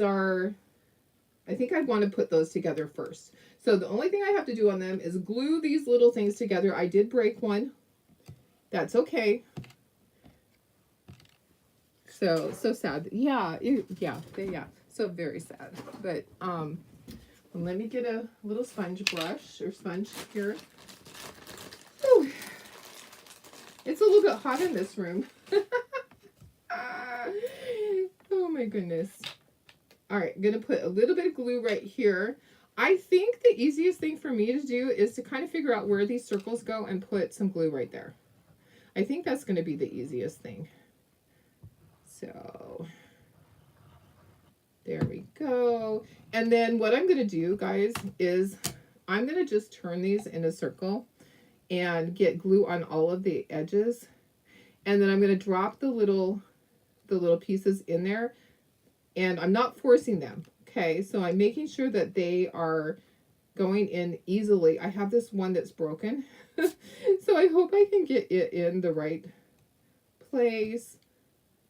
are, I think I'd want to put those together first. So the only thing I have to do on them is glue these little things together. I did break one. That's okay. So sad. Yeah. So very sad. But let me get a little sponge brush or sponge here. Whew. It's a little bit hot in this room. Oh my goodness. All right, I'm going to put a little bit of glue right here. I think the easiest thing for me to do is to kind of figure out where these circles go and put some glue right there. I think that's going to be the easiest thing. So there we go. And then what I'm going to do, guys, is I'm going to just turn these in a circle and get glue on all of the edges. And then I'm going to drop the little pieces in there. And I'm not forcing them, okay? So I'm making sure that they are going in easily. I have this one that's broken. So I hope I can get it in the right place.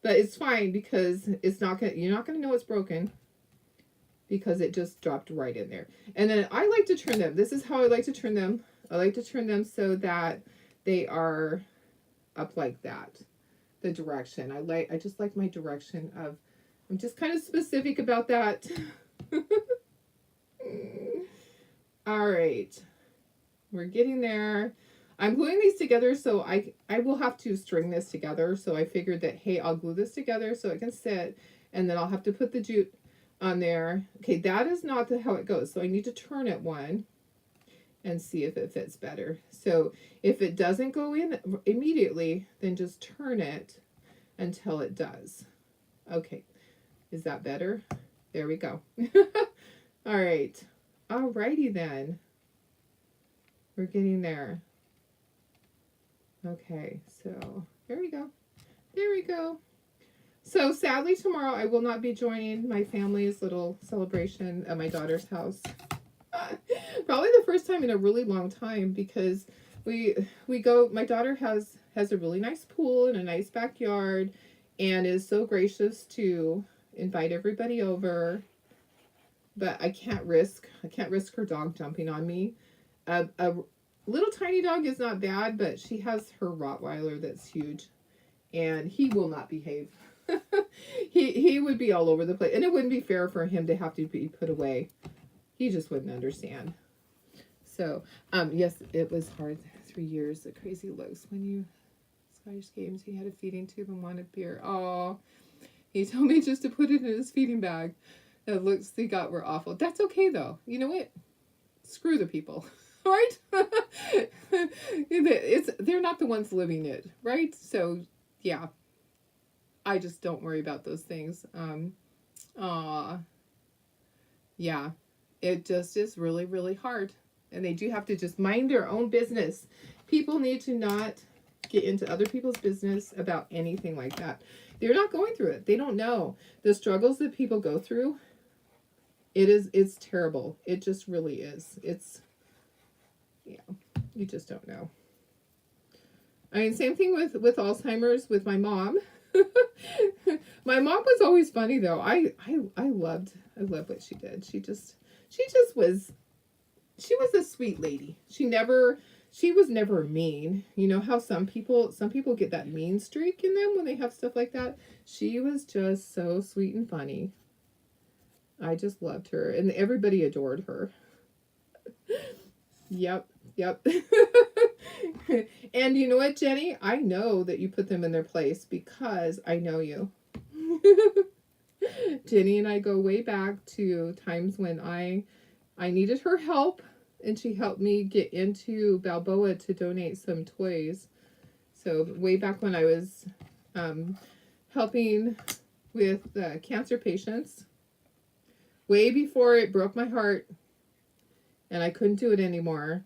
But it's fine because you're not gonna know it's broken because it just dropped right in there. And then I like to turn them. This is how I like to turn them. I like to turn them so that they are up like that. The direction. I just like my direction I'm just kind of specific about that. All right. We're getting there. I'm gluing these together, so I will have to string this together. So I figured that, hey, I'll glue this together so it can sit, and then I'll have to put the jute on there. Okay, that is not how it goes. So I need to turn it one and see if it fits better. So if it doesn't go in immediately, then just turn it until it does. Okay, is that better? There we go. All right. Alrighty then. We're getting there. Okay, so there we go. There we go. So sadly tomorrow I will not be joining my family's little celebration at my daughter's house. Probably the first time in a really long time, because we go, my daughter has a really nice pool and a nice backyard and is so gracious to invite everybody over. But I can't risk her dog jumping on me. A little tiny dog is not bad, but she has her Rottweiler that's huge, and he will not behave. he would be all over the place, and it wouldn't be fair for him to have to be put away. He just wouldn't understand. So, yes, it was hard. 3 years, the crazy looks when you Scottish games. He had a feeding tube and wanted beer. Oh, he told me just to put it in his feeding bag. The looks they got were awful. That's okay though. You know what? Screw the people, right? They're not the ones living it, right? So yeah, I just don't worry about those things. Yeah, it just is really, really hard. And they do have to just mind their own business. People need to not get into other people's business about anything like that. They're not going through it. They don't know the struggles that people go through. It's terrible. It just really is. Yeah, you just don't know. I mean, same thing with Alzheimer's with my mom. My mom was always funny though. I loved what she did. She was a sweet lady. She was never mean. You know how some people get that mean streak in them when they have stuff like that. She was just so sweet and funny. I just loved her, and everybody adored her. Yep. And you know what, Jenny? I know that you put them in their place because I know you. Jenny and I go way back to times when I needed her help, and she helped me get into Balboa to donate some toys. So way back when I was helping with cancer patients, way before it broke my heart and I couldn't do it anymore.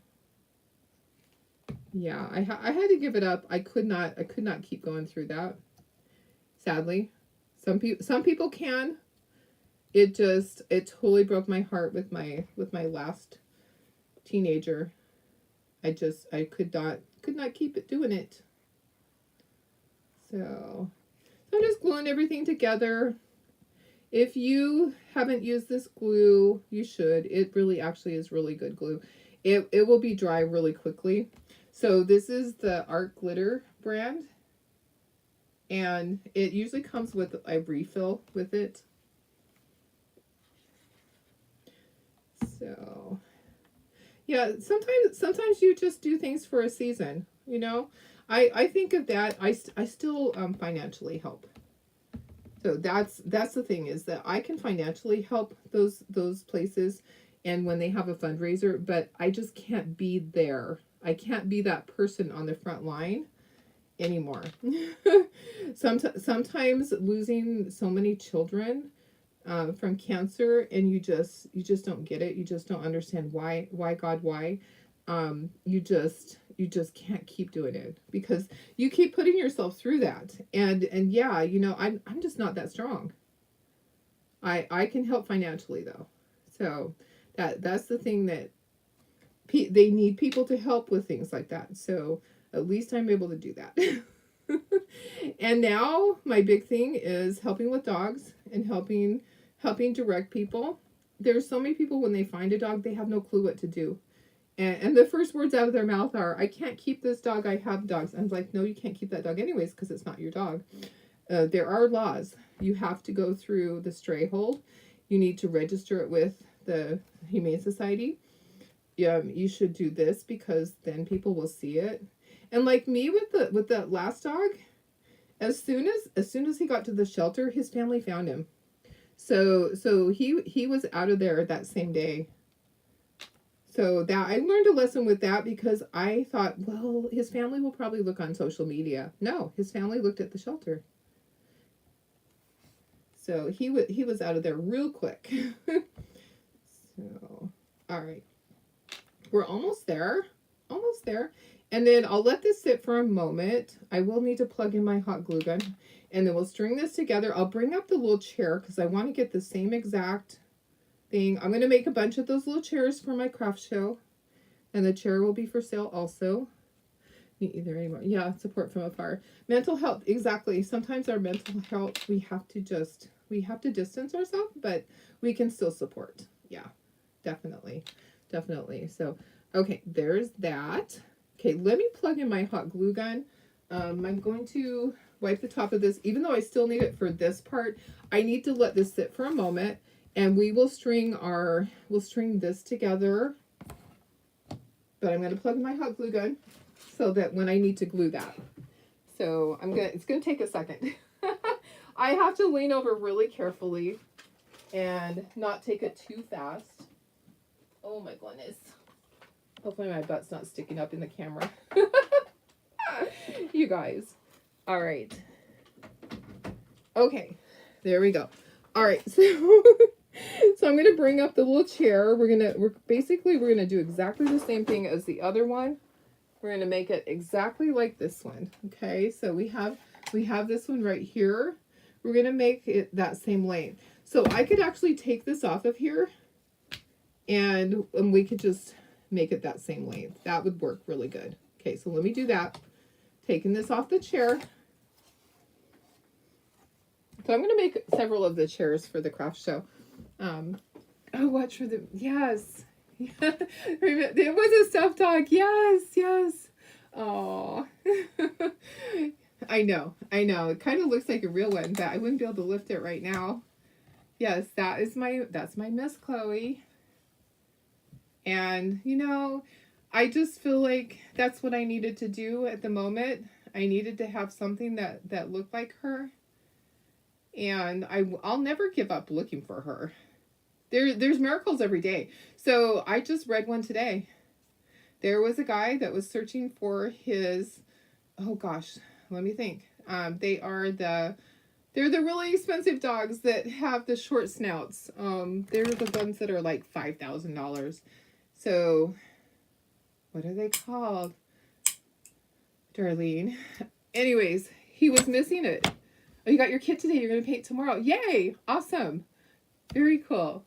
Yeah, I had to give it up. I could not keep going through that. Sadly, some people can. It totally broke my heart with my last teenager. I could not keep it doing it. So I'm just gluing everything together. If you haven't used this glue, you should. It really actually is really good glue. It will be dry really quickly. So this is the Art Glitter brand, and it usually comes with a refill with it. So yeah, sometimes you just do things for a season, you know. I think of that. I still financially help. So that's the thing, is that I can financially help those places, and when they have a fundraiser, but I just can't be there. I can't be that person on the front line anymore. Sometimes losing so many children from cancer, and you just don't get it. You just don't understand why God, why. You just can't keep doing it, because you keep putting yourself through that. And yeah, you know, I'm just not that strong. I can help financially though. So that's the thing, that they need people to help with things like that. So at least I'm able to do that. And now my big thing is helping with dogs and helping direct people. There's so many people, when they find a dog, they have no clue what to do. And the first words out of their mouth are, I can't keep this dog, I have dogs. I'm like, no, you can't keep that dog anyways, because it's not your dog. There are laws. you have to go through the stray hold. You need to register it with the Humane Society. You should do this because then people will see it. And like me with the last dog, as soon as he got to the shelter, his family found him. So he was out of there that same day. So that I learned a lesson with that because I thought, well, his family will probably look on social media. No, his family looked at the shelter. So he was out of there real quick. So, all right. We're almost there. Almost there. And then I'll let this sit for a moment. I will need to plug in my hot glue gun. And then we'll string this together. I'll bring up the little chair because I want to get the same exact thing. I'm going to make a bunch of those little chairs for my craft show. And the chair will be for sale also. Either anymore. Yeah, support from afar. Mental health, exactly. Sometimes our mental health, we have to distance ourselves, but we can still support. Yeah, definitely. Definitely. So, okay, there's that. Okay, let me plug in my hot glue gun. I'm going to wipe the top of this. Even though I still need it for this part, I need to let this sit for a moment. And we will we'll string this together. But I'm going to plug in my hot glue gun so that when I need to glue that. So it's going to take a second. I have to lean over really carefully and not take it too fast. Oh my goodness. Hopefully my butt's not sticking up in the camera. You guys. All right. Okay. There we go. All right. So I'm going to bring up the little chair. We're going to do exactly the same thing as the other one. We're going to make it exactly like this one. Okay? So we have this one right here. We're going to make it that same length. So I could actually take this off of here and we could just make it that same length. That would work really good. Okay, so let me do that. Taking this off the chair. So I'm going to make several of the chairs for the craft show. Watch for the, yes. It was a stuffed dog. Yes, yes. Oh, I know. It kind of looks like a real one, but I wouldn't be able to lift it right now. Yes, that's my Miss Chloe. And, I just feel like that's what I needed to do at the moment. I needed to have something that looked like her. And I'll never give up looking for her. There's miracles every day. So I just read one today. There was a guy that was searching for his, oh gosh, let me think. They're the really expensive dogs that have the short snouts. They're the ones that are like $5,000. So, what are they called? Darlene. Anyways, he was missing it. Oh, you got your kit today. You're going to paint tomorrow. Yay! Awesome. Very cool.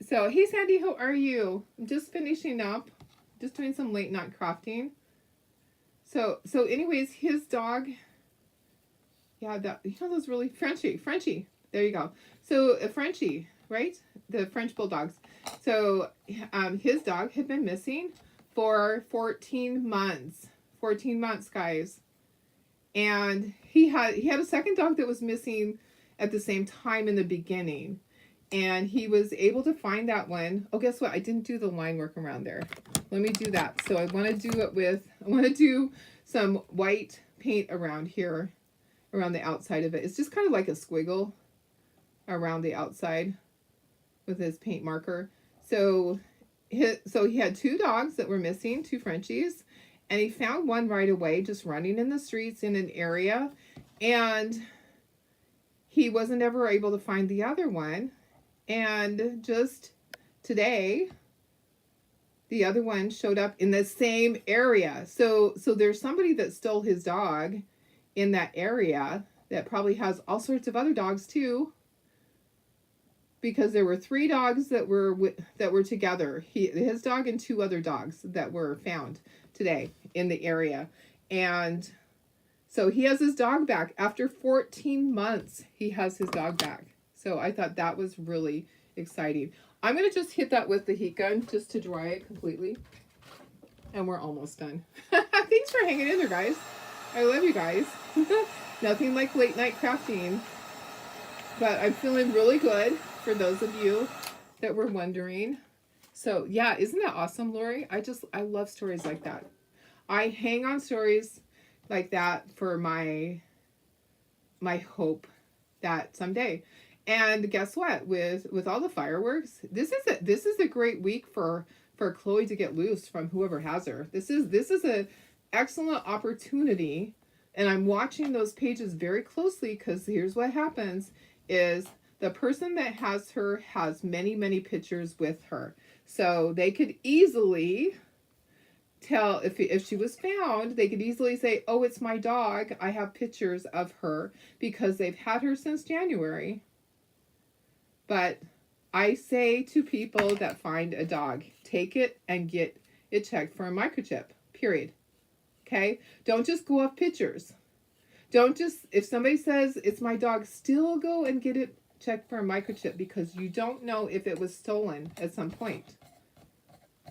So, hey Sandy, how are you? I'm just finishing up. Just doing some late night crafting. So anyways, his dog, yeah, those really, Frenchie, there you go. So a Frenchie, right? The French Bulldogs. So his dog had been missing for 14 months. 14 months, guys. And he had a second dog that was missing at the same time in the beginning. And he was able to find that one. Oh, guess what? I didn't do the line work around there. Let me do that. So I want to do some white paint around here, around the outside of it. It's just kind of like a squiggle around the outside with his paint marker. So he had two dogs that were missing, two Frenchies, and he found one right away just running in the streets in an area, and he wasn't ever able to find the other one. And just today, the other one showed up in the same area. So there's somebody that stole his dog in that area that probably has all sorts of other dogs too. Because there were 3 dogs that were together. His dog and 2 other dogs that were found today in the area. And so he has his dog back. After 14 months, he has his dog back. So I thought that was really exciting. I'm going to just hit that with the heat gun just to dry it completely. And we're almost done. Thanks for hanging in there, guys. I love you guys. Nothing like late night crafting but I'm feeling really good for those of you that were wondering. So yeah, isn't that awesome, Lori? I love stories like that. I hang on stories like that for my hope that someday. And guess what? With all the fireworks, this is a great week for Chloe to get loose from whoever has her. This is a excellent opportunity, and I'm watching those pages very closely because here's what happens is the person that has her has many pictures with her. So they could easily tell if she was found, they could easily say, "Oh, it's my dog. I have pictures of her," because they've had her since January. But I say to people that find a dog, take it and get it checked for a microchip. Period. Okay? Don't just go off pictures. Don't just, if somebody says it's my dog, still go and get it checked for a microchip because you don't know if it was stolen at some point.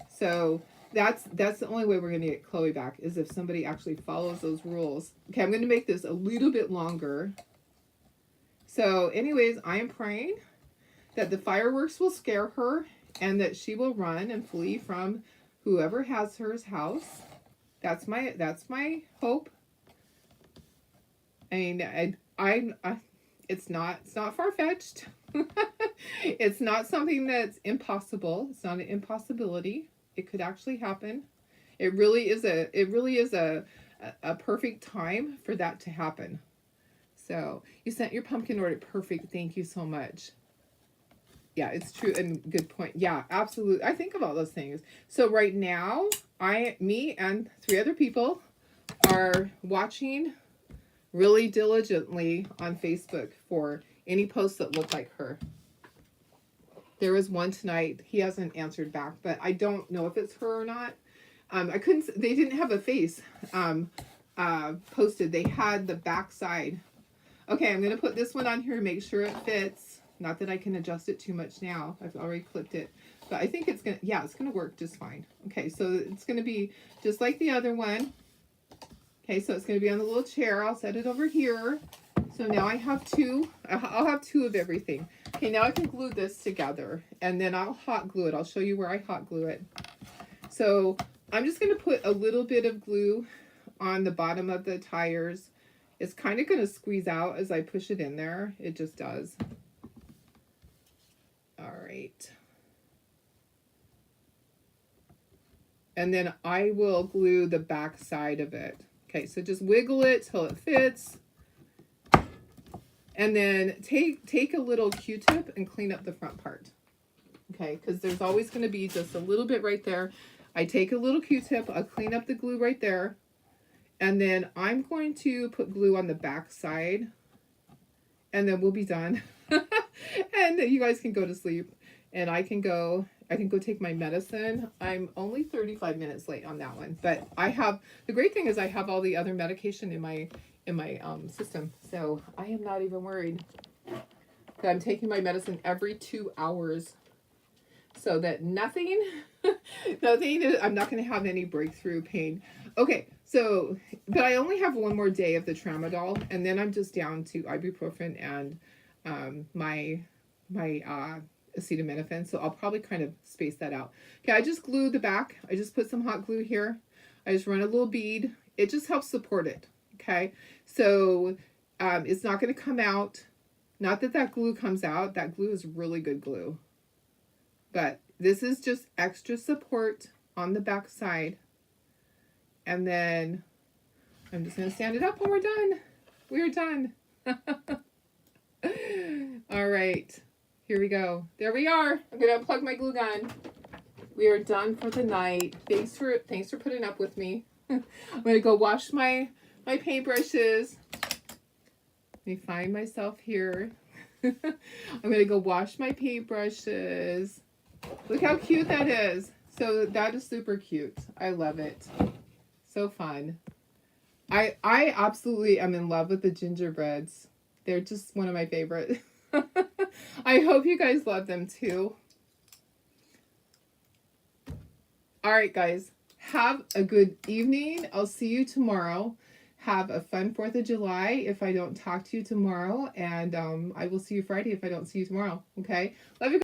So that's the only way we're going to get Chloe back is if somebody actually follows those rules. Okay, I'm going to make this a little bit longer. So anyways, I am praying that the fireworks will scare her and that she will run and flee from whoever has her's house. That's my hope. I mean, I it's not far-fetched. It's not something that's impossible. It's not an impossibility. It could actually happen. It really is a perfect time for that to happen. So you sent your pumpkin order. Perfect. Thank you so much. Yeah, it's true and good point. Yeah, absolutely. I think of all those things. So right now, me and 3 other people are watching really diligently on Facebook for any posts that look like her. There was one tonight. He hasn't answered back, but I don't know if it's her or not. They didn't have a face posted. They had the back side. Okay, I'm going to put this one on here to make sure it fits. Not that I can adjust it too much now. I've already clipped it. But I think it's going to work just fine. Okay, so it's going to be just like the other one. Okay, so it's going to be on the little chair. I'll set it over here. So now I have 2. I'll have 2 of everything. Okay, now I can glue this together. And then I'll hot glue it. I'll show you where I hot glue it. So I'm just going to put a little bit of glue on the bottom of the tires. It's kind of going to squeeze out as I push it in there. It just does. All right. And then I will glue the back side of it. Okay, so just wiggle it till it fits. And then take a little Q-tip and clean up the front part. Okay, because there's always going to be just a little bit right there. I take a little Q-tip, I'll clean up the glue right there. And then I'm going to put glue on the back side. And then we'll be done. And you guys can go to sleep. And I can go take my medicine. I'm only 35 minutes late on that one. But the great thing is I have all the other medication in my system. So I am not even worried. I'm taking my medicine every 2 hours. So that I'm not going to have any breakthrough pain. Okay, so, but I only have 1 more day of the tramadol, and then I'm just down to ibuprofen and my acetaminophen. So I'll probably kind of space that out. Okay, I just glued the back. I just put some hot glue here. I just run a little bead. It just helps support it. Okay, so it's not going to come out. Not that glue comes out. That glue is really good glue. But this is just extra support on the back side. And then I'm just going to stand it up and we're done. We're done. All right. Here we go. There we are. I'm going to unplug my glue gun. We are done for the night. Thanks for putting up with me. I'm going to go wash my paintbrushes. Let me find myself here. I'm going to go wash my paintbrushes. Look how cute that is. So that is super cute. I love it. So fun. I absolutely am in love with the gingerbreads. They're just one of my favorite. I hope you guys love them too. All right, guys. Have a good evening. I'll see you tomorrow. Have a fun 4th of July if I don't talk to you tomorrow. And I will see you Friday if I don't see you tomorrow. Okay? Love you.